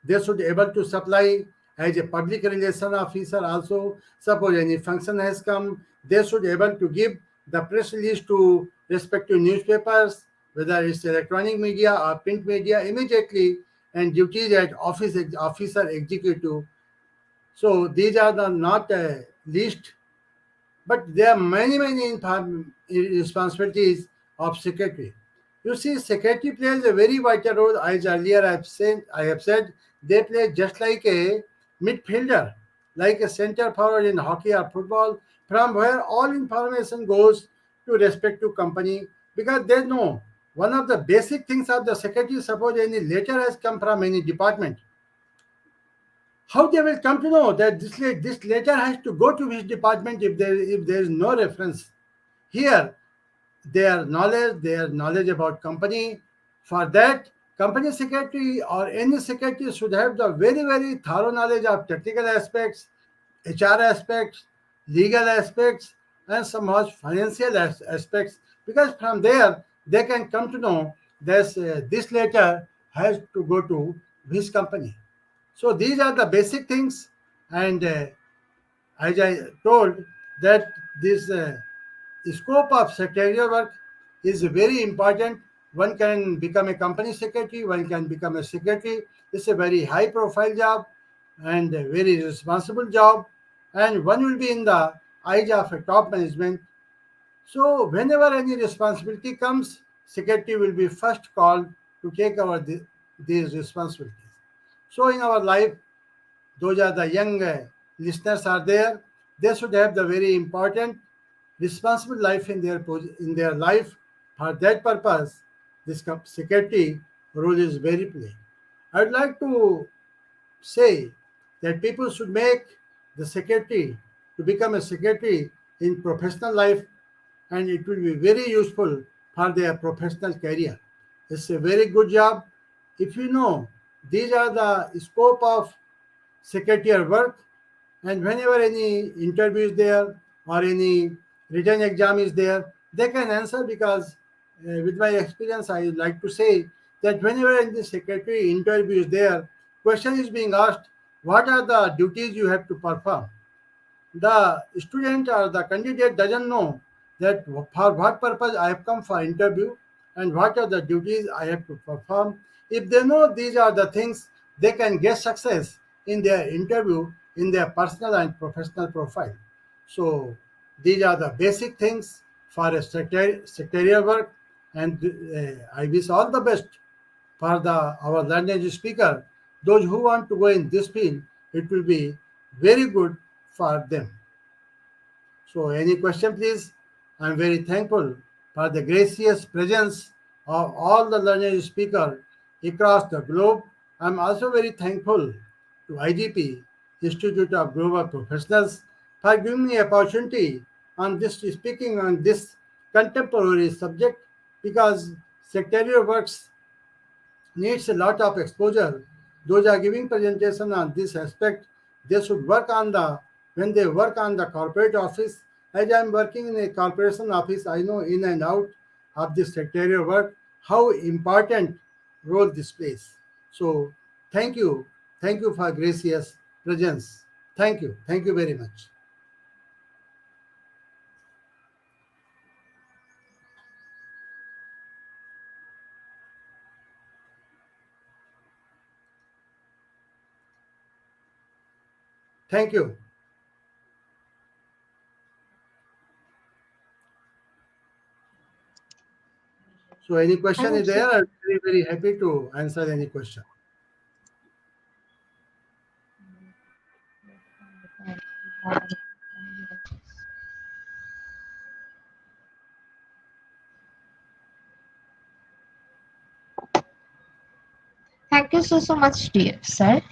they should able to supply as a public relation officer also. Suppose any function has come, they should able to give the press release to respective newspapers, whether it's electronic media or print media, immediately, and duties at officer executive. So these are the not least, but there are many, many responsibilities of secretary. You see, secretary plays a very vital role. As earlier I have said, they play just like a midfielder, like a center forward in hockey or football, from where all information goes to respective company, because they know one of the basic things of the secretary. Suppose any letter has come from any department, how they will come to know that this letter has to go to which department if there is no reference here, their knowledge about company. For that, company secretary or any secretary should have the very, very thorough knowledge of technical aspects, HR aspects, legal aspects, and somehow financial aspects, because from there they can come to know this letter has to go to which company. So these are the basic things, and as I told that this scope of secretarial work is very important. One can become a company secretary, one can become a secretary. It's a very high profile job and a very responsible job, and one will be in the eyes of a top management. So whenever any responsibility comes, secretary will be first called to take over these responsibilities. So in our life, those are the young listeners are there, they should have the very important responsible life in their life. For that purpose, this secretary role is very play. I would like to say that people should make the secretary to become a secretary in professional life, and it will be very useful for their professional career. It's a very good job. If you know these are the scope of secretarial work, and whenever any interview is there or any written exam is there, they can answer because with my experience, I like to say that whenever any secretary interview is there, question is being asked, what are the duties you have to perform? The student or the candidate doesn't know that for what purpose I have come for interview and what are the duties I have to perform. If they know these are the things, they can get success in their interview in their personal and professional profile. So these are the basic things for a secretarial work, and I wish all the best for the our language speaker. Those who want to go in this field, it will be very good for them. So, any question, please? I'm very thankful for the gracious presence of all the learned speakers across the globe. I'm also very thankful to IGP, Institute of Global Professionals, for giving me opportunity on this speaking on this contemporary subject because secretarial works needs a lot of exposure. Those are giving presentation on this aspect. They should work on the when they work on the corporate office. As I'm working in a corporation office, I know in and out of this secretarial work how important role this plays. So thank you for gracious presence. Thank you very much. Thank you. So any I question is hope so. there? I'm very happy to answer any question. Thank you so much, dear sir,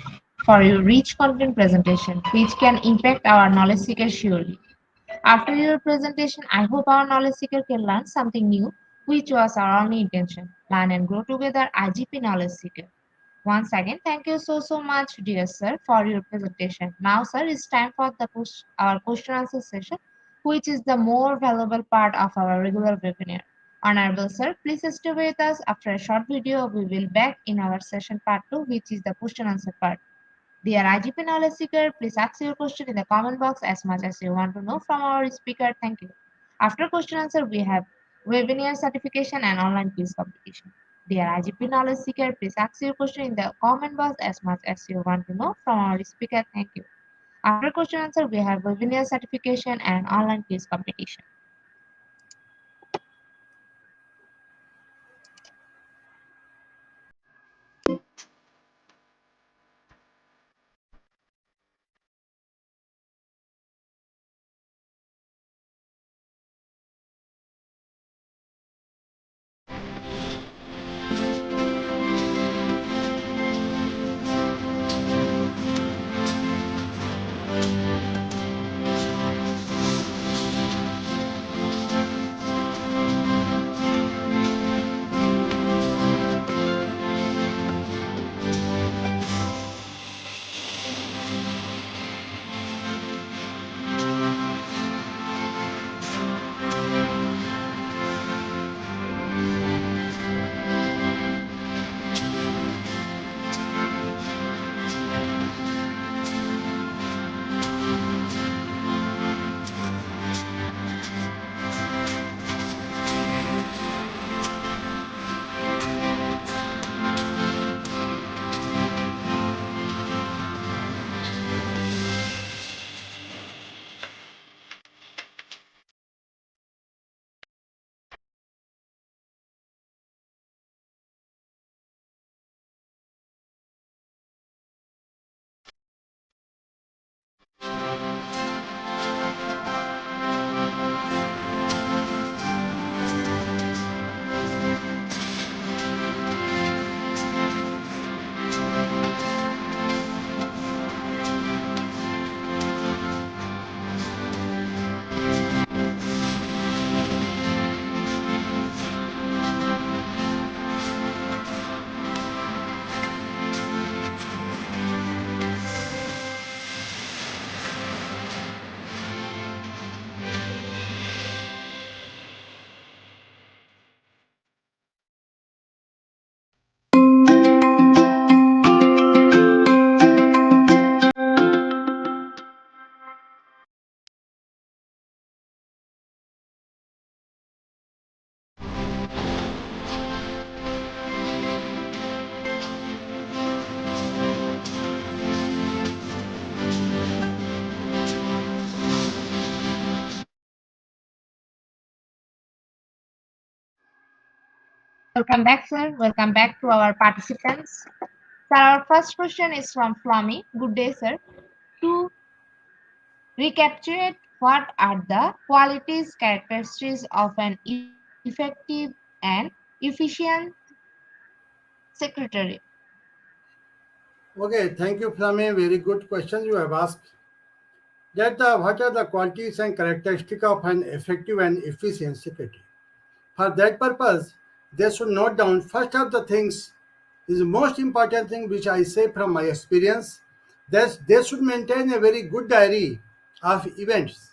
for your rich content presentation, which can impact our knowledge seekers surely. After your presentation, I hope our knowledge seeker can learn something new, which was our only intention. Learn and grow together, IGP Knowledge Seeker. Once again, thank you so much, dear sir, for your presentation. Now, sir, it's time for our question answer session, which is the more valuable part of our regular webinar. Honorable sir, please stay with us. After a short video, we will back in our session part 2, which is the question answer part. Dear IGP Knowledge Seeker, please ask your question in the comment box as much as you want to know from our speaker. Thank you. After question answer, we have webinar certification and online quiz competition. Dear IGP Knowledge Seeker, please ask your question in the comment box as much as you want to know from our speaker. Thank you. After question answer, we have webinar certification and online quiz competition. Welcome back, sir. Welcome back to our participants. Sir, our first question is from Flami. Good day, sir. To recapitulate, what are the qualities, characteristics of an effective and efficient secretary? Okay, thank you, Flame. Very good question you have asked. That what are the qualities and characteristics of an effective and efficient secretary? For that purpose, they should note down first of the things is the most important thing which I say from my experience that they should maintain a very good diary of events.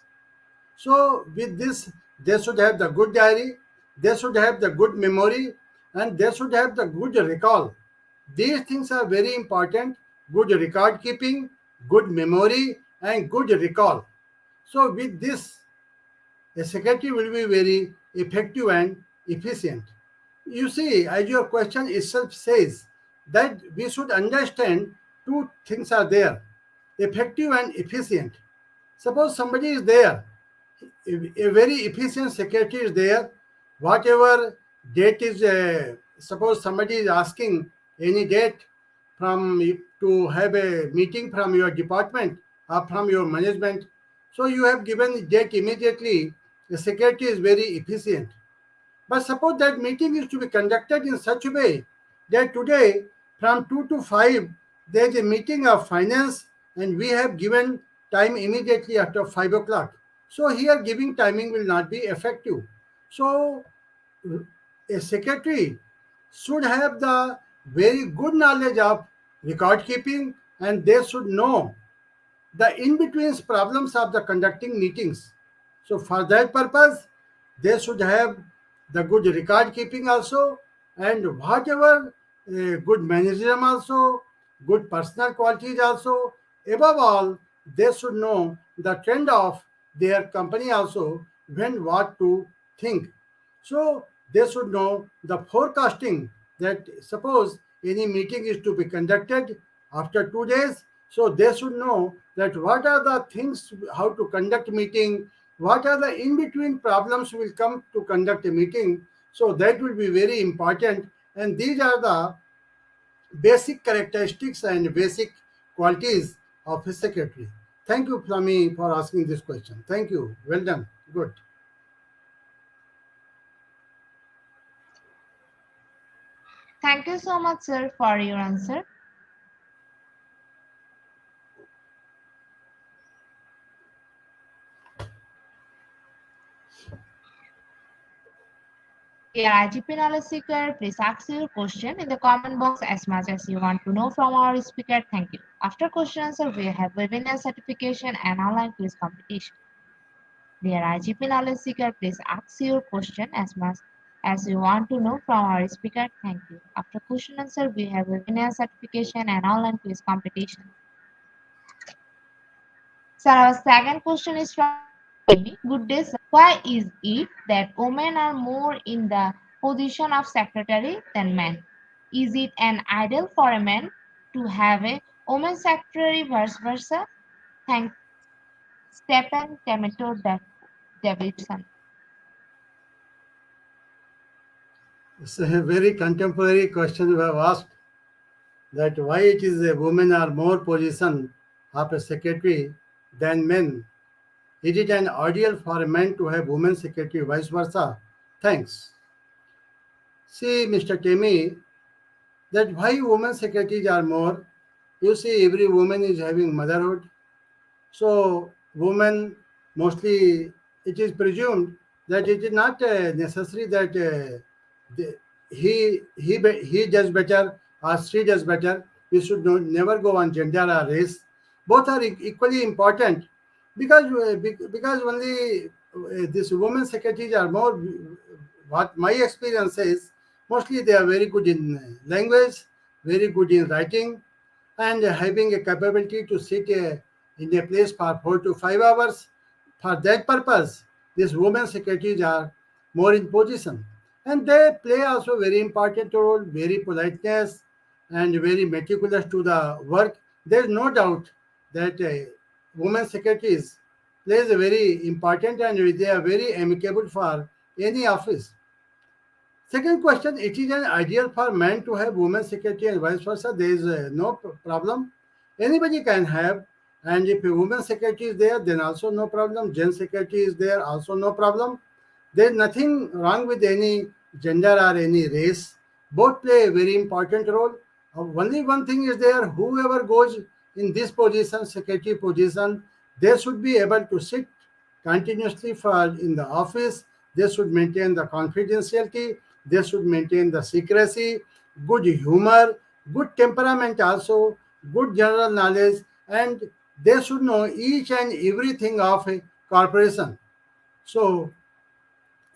So with this, they should have the good diary, they should have the good memory, and they should have the good recall. These things are very important. Good record keeping, good memory, and good recall. So with this, a secretary will be very effective and efficient. You see, as your question itself says, that we should understand two things are there, effective and efficient. Suppose somebody is there, a very efficient secretary is there, whatever date is, suppose somebody is asking any date from to have a meeting from your department or from your management, so you have given date immediately. The secretary is very efficient. But suppose that meeting is to be conducted in such a way that today from 2 to 5 there is a meeting of finance and we have given time immediately after 5 o'clock. So here giving timing will not be effective. So a secretary should have the very good knowledge of record keeping and they should know the in-between problems of the conducting meetings. So for that purpose, they should have the good record keeping also, and whatever good managerial also, good personal qualities also. Above all, they should know the trend of their company also when what to think. So they should know the forecasting that suppose any meeting is to be conducted after 2 days, so they should know that what are the things how to conduct meeting, what are the in between problems will come to conduct a meeting. So that will be very important, and these are the basic characteristics and basic qualities of a secretary. Thank you, Plami, for asking this question. Thank you. Well done. Good. Thank you so much, sir, for your answer. Dear IGP knowledge seeker, please ask your question in the comment box as much as you want to know from our speaker. Thank you. After question answer, we have webinar certification and online quiz competition. Dear IGP knowledge seeker, please ask your question as much as you want to know from our speaker. Thank you. After question answer, we have webinar certification and online quiz competition. Sir, our second question is from Amy. Good day, sir. Why is it that women are more in the position of secretary than men? Is it an ideal for a man to have a woman secretary, vice versa? Thanks, Stephen Tomato Davidson. It's a very contemporary question you have asked, that why it is a women are more position of a secretary than men. Is it an ideal for a man to have women secretary, vice versa? Thanks. See, Mr. Temi, that why women secretaries are more. You see, every woman is having motherhood. So, women mostly, it is presumed that it is not necessary that the, he does better or she does better. We should never go on gender or race. Both are equally important because because only these women secretaries are more. What my experience is, mostly they are very good in language, very good in writing, and having a capability to sit in a place for 4 to 5 hours. For that purpose, these women secretaries are more in position. And they play also very important role, very politeness and very meticulous to the work. There is no doubt that women secretaries plays a very important and they are very amicable for any office. Second question, it is an ideal for men to have women secretary and vice versa. There is no problem. Anybody can have. And if a woman secretary is there, then also no problem. Gen secretary is there, also no problem. There is nothing wrong with any gender or any race. Both play a very important role. Only one thing is there, whoever goes in this position, secretary position, they should be able to sit continuously for in the office. They should maintain the confidentiality. They should maintain the secrecy, good humor, good temperament also, good general knowledge, and they should know each and everything of a corporation. So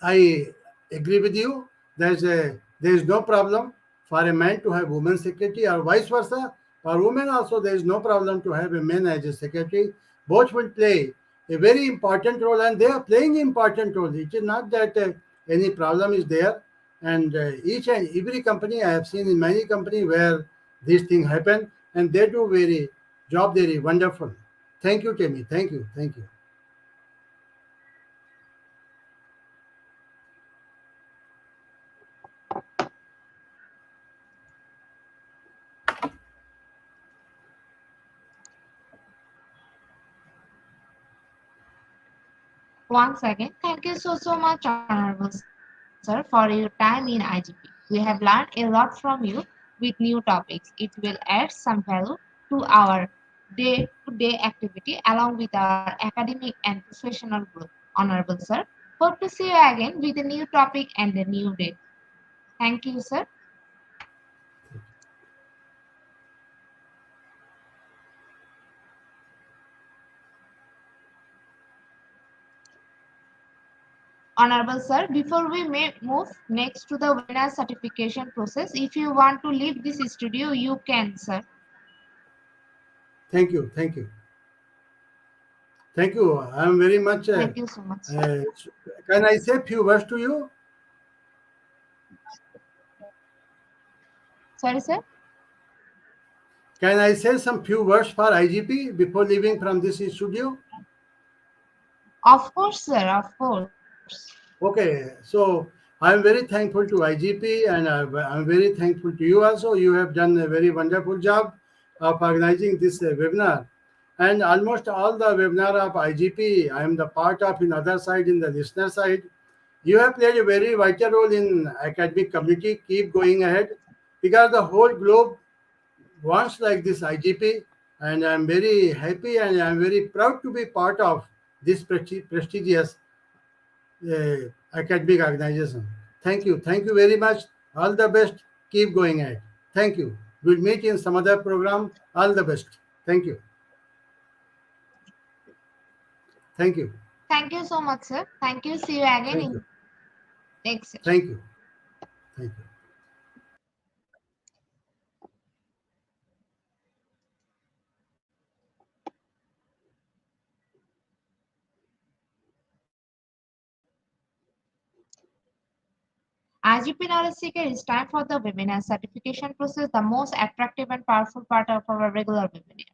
I agree with you. There is no problem for a man to have woman secretary or vice versa. For women also there is no problem to have a man as a secretary. Both will play a very important role and they are playing important role. It is not that any problem is there. And each and every company I have seen in many company where this thing happen and they do very job very wonderful. Thank you, Tammy. Thank you. Thank you. Once again, thank you so much, Honorable Sir, for your time in IGP. We have learned a lot from you with new topics. It will add some value to our day-to-day activity along with our academic and professional growth. Honorable Sir, hope to see you again with a new topic and a new day. Thank you, sir. Honorable Sir, before we may move next to the webinar certification process, if you want to leave this studio, you can, sir. Thank you. Thank you. Thank you. I am very much. Thank you so much, sir. Can I say a few words to you? Sorry, sir. Can I say some few words for IGP before leaving from this studio? Of course, sir. Of course. Okay, so I am very thankful to IGP and I'm very thankful to you also. You have done a very wonderful job of organizing this webinar. And almost all the webinar of IGP, I am the part of in other side, in the listener side. You have played a very vital role in academic community. Keep going ahead because the whole globe wants like this IGP, and I'm very happy and I'm very proud to be part of this prestigious academic organization. Thank you very much. All the best. Keep going ahead. Thank you. We'll meet in some other program. All the best. Thank you. Thank you. Thank you so much, sir. Thank you. See you again Thank you. in next session. Thank you. Thank you. IGP Knowledge Seeker, it's time for the webinar certification process, the most attractive and powerful part of our regular webinar.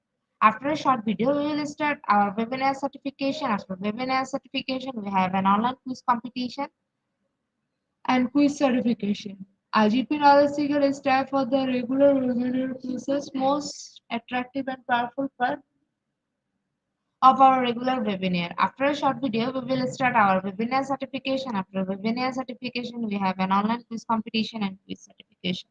After a short video, we will start our webinar certification. After webinar certification, we have an online quiz competition and quiz certification. IGP Knowledge Seeker is time for the regular webinar process, most attractive and powerful part of our regular webinar. After a short video, we will start our webinar certification. After webinar certification, we have an online quiz competition and quiz certification.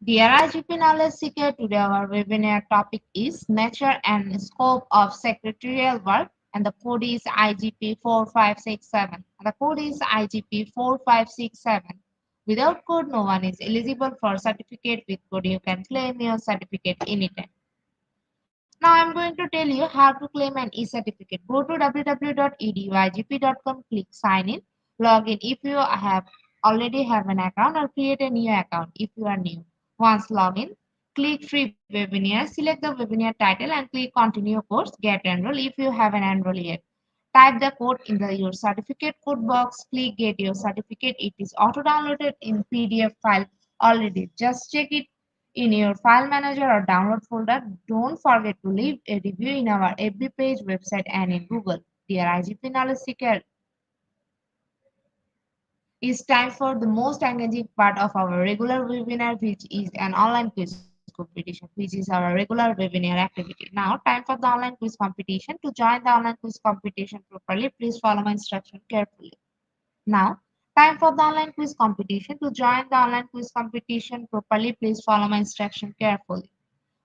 Dear IGP Knowledge Seeker, today our webinar topic is Nature and Scope of Secretarial Work, and the code is IGP 4567. The code is IGP 4567. Without code, no one is eligible for certificate. With code, you can claim your certificate anytime. Now I'm going to tell you how to claim an e-certificate. Go to www.eduigp.com, click sign in, log in if you have already have an account or create a new account if you are new. Once log in, click free webinar, select the webinar title and click continue course, get enroll if you haven't enrolled yet. Type the code in your certificate code box, click get your certificate. It is auto downloaded in PDF file already. Just check it in your file manager or download folder. Don't forget to leave a review in our FB page, website, and in Google. Dear IGP Knowledge Seeker, it's time for the most engaging part of our regular webinar, which is an online quiz competition, which is our regular webinar activity. Now, time for the online quiz competition. To join the online quiz competition properly, please follow my instruction carefully. Now, time for the online quiz competition. To join the online quiz competition properly, please follow my instruction carefully.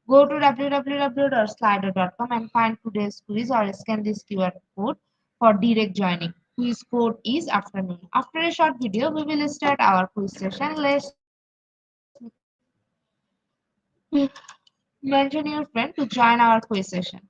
Go to www.slido.com and find today's quiz or scan this QR code for direct joining. Quiz code is afternoon. After a short video, we will start our quiz session. Let's mention your friend to join our quiz session.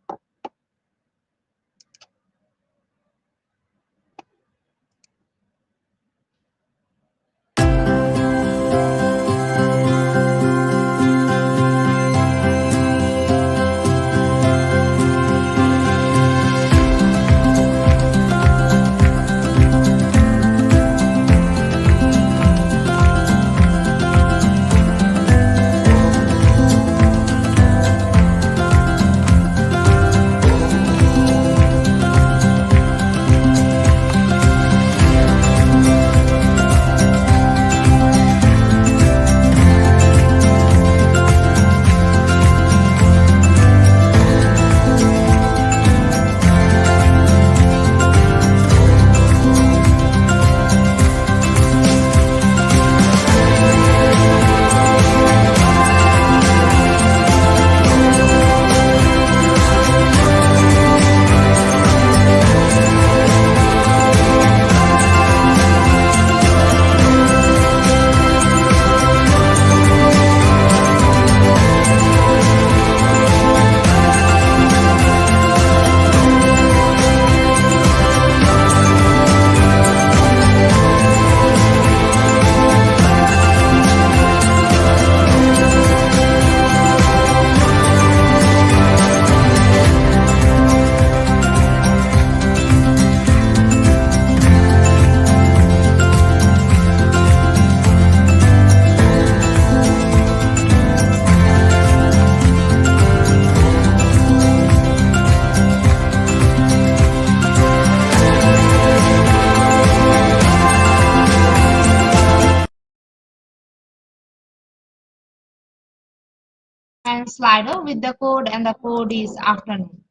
And Slido with the code, and the code is afternoon.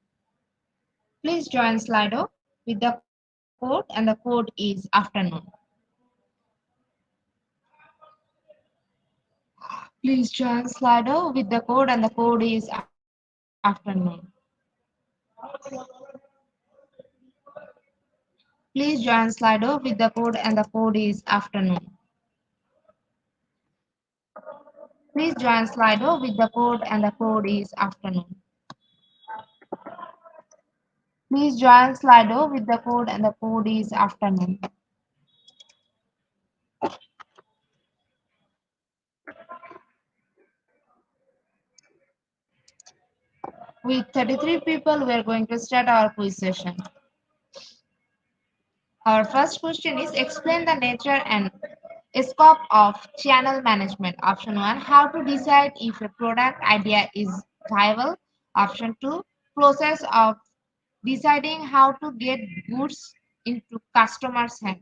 Please join Slido with the code, and the code is afternoon. Please join Slido with the code, and the code is afternoon. Please join Slido with the code, and the code is afternoon. Please join Slido with the code, and the code is afternoon. Please join Slido with the code, and the code is afternoon. With 33 people, we are going to start our quiz session. Our first question is explain the nature and scope of channel management. Option 1, how to decide if a product idea is viable. Option 2, process of deciding how to get goods into customers' hand.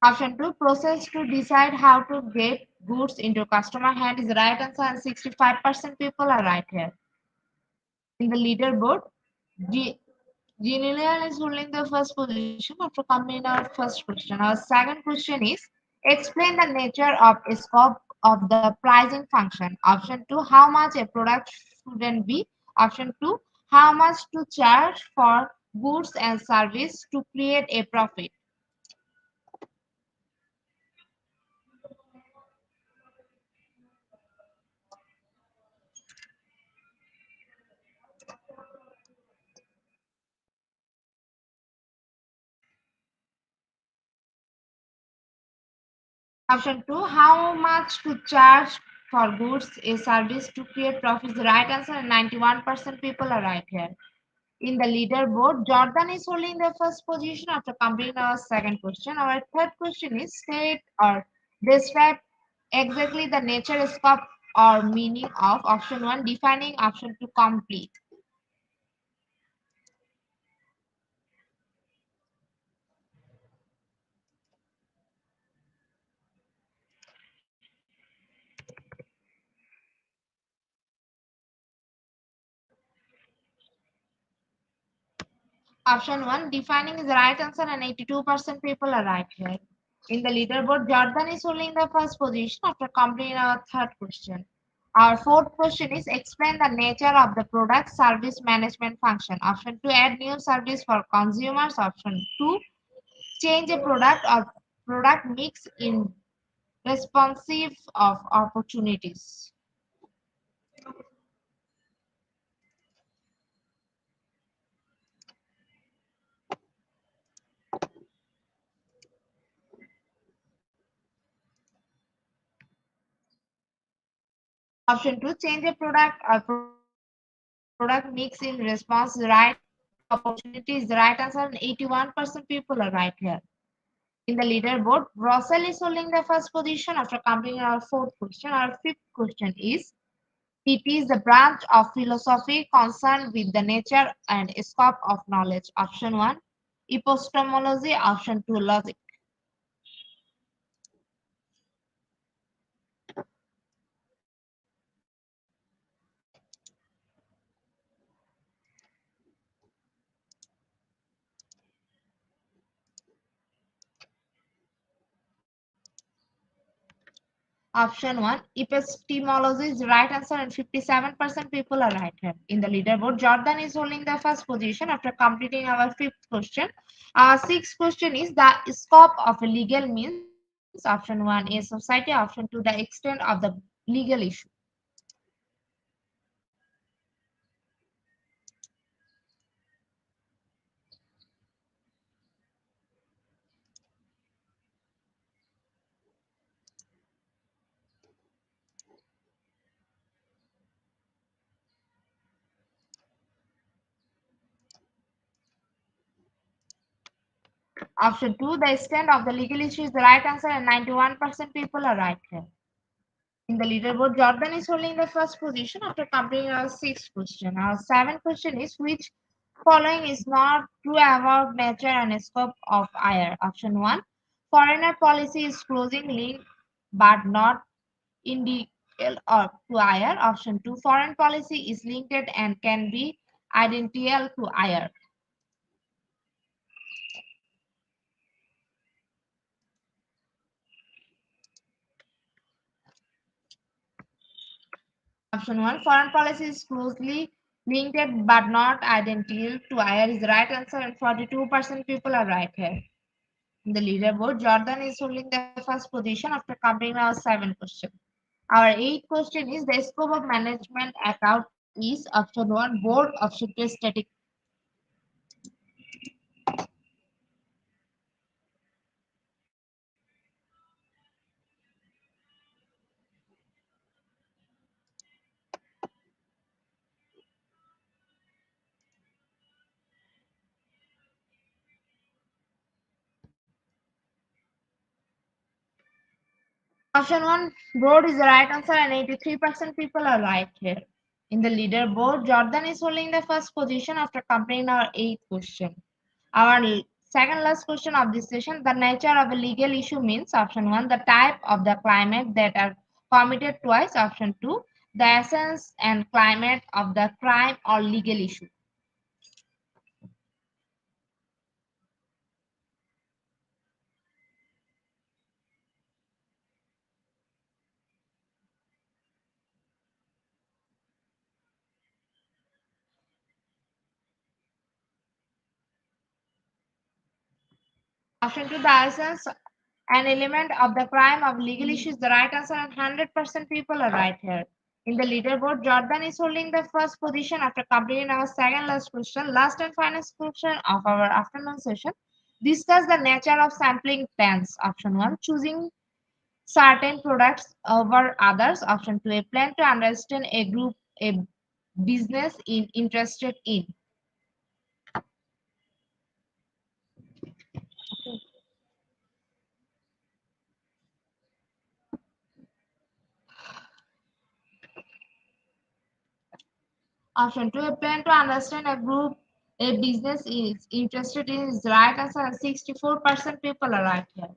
Option 2, process to decide how to get goods into customer hand is the right answer, and 65% people are right here. In the leaderboard, G- Genial is holding the first position after coming our first question. Our second question is explain the nature of a scope of the pricing function. Option 2, how much a product shouldn't be. Option 2, how much to charge for goods and service to create a profit. Option 2, how much to charge for goods, a service to create profit is the right answer, and 91% people are right here. In the leaderboard, Jordan is holding the first position after completing our second question. Our third question is state or describe exactly the nature, scope, or meaning of option 1, defining option 2, complete. Option 1, defining is the right answer, and 82% people are right here. In the leaderboard, Jordan is holding the first position after completing our third question. Our fourth question is explain the nature of the product service management function. Option 2, add new service for consumers. Option 2, change a product or product mix in responsive of opportunities. Option 2, change a product or product mix in response right to opportunity is the right answer, and 81% people are right here. In the leaderboard, Russell is holding the first position after completing our fourth question. Our fifth question is it is the branch of philosophy concerned with the nature and scope of knowledge. Option 1, epistemology. Option 2, logic. Option 1, epistemology is the right answer, and 57% people are right here. In the leaderboard, Jordan is holding the first position after completing our fifth question. Our sixth question is the scope of a legal means. Option 1, a society. Option 2, the extent of the legal issue. Option 2, the extent of the legal issue is the right answer, and 91% people are right here. In the leaderboard, Jordan is holding the first position after completing our sixth question. Our seventh question is which following is not true about nature and scope of IR. Option 1, foreigner policy is closing linked but not identical or to IR. Option 2, foreign policy is linked and can be identical to IR. Option 1, foreign policy is closely linked but not identical to IR is the right answer, and 42% people are right here. In the leaderboard, Jordan is holding the first position after completing our seventh question. Our eighth question is the scope of management account is option 1, board. Option 2, static. Option 1, board is the right answer, and 83% people are right here. In the leaderboard, Jordan is holding the first position after completing our eighth question. Our second last question of this session, the nature of a legal issue means option 1, the type of the climate that are committed twice. Option 2, the essence and climate of the crime or legal issue. Option 2, the essence an element of the crime of legal issues. The right answer, and 100% people are right here. In the leaderboard, Jordan is holding the first position after completing our second last question. Last and final question of our afternoon session. Discuss the nature of sampling plans. Option 1, choosing certain products over others. Option 2, a plan to understand a group, a business in interested in. Option 2, a plan to understand a group a business is interested in is the right answer, and 64% people are right here.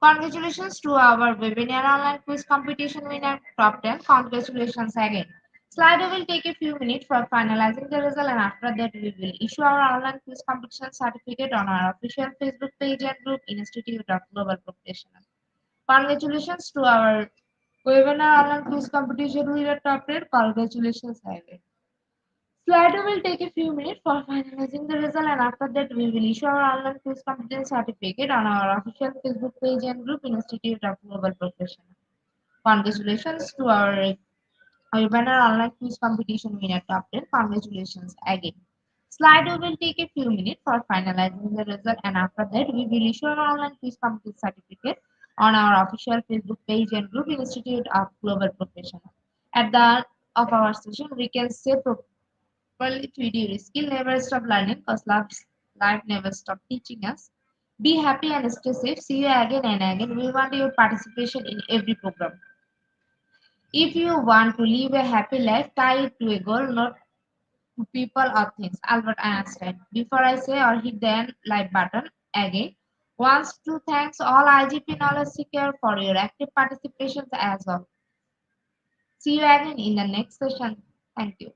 Congratulations to our webinar online quiz competition winner, top 10. Congratulations again. Slido will take a few minutes for finalizing the result, and after that, we will issue our online quiz competition certificate on our official Facebook page and group, Institute of Global Professionals. Congratulations to our webinar online quiz competition winner, top 10. Congratulations again. Slido will take a few minutes for finalizing the result, and after that, we will issue our online quiz competence certificate on our official Facebook page and group, Institute of Global Professionals. Congratulations to our webinar online quiz competition winner, top 10. Congratulations again. Slido will take a few minutes for finalizing the result, and after that, we will issue our online quiz competence certificate on our official Facebook page and group, Institute of Global Professionals. At the end of our session, we can say equally video skill never stop learning because life never stop teaching us. Be happy and stay safe. See you again and again. We want your participation in every program. If you want to live a happy life, tie it to a goal, not to people or things. Albert Einstein. Before I say or hit the end like button again, wants to thanks all IGP knowledge seeker for your active participation as well. See you again in the next session. Thank you.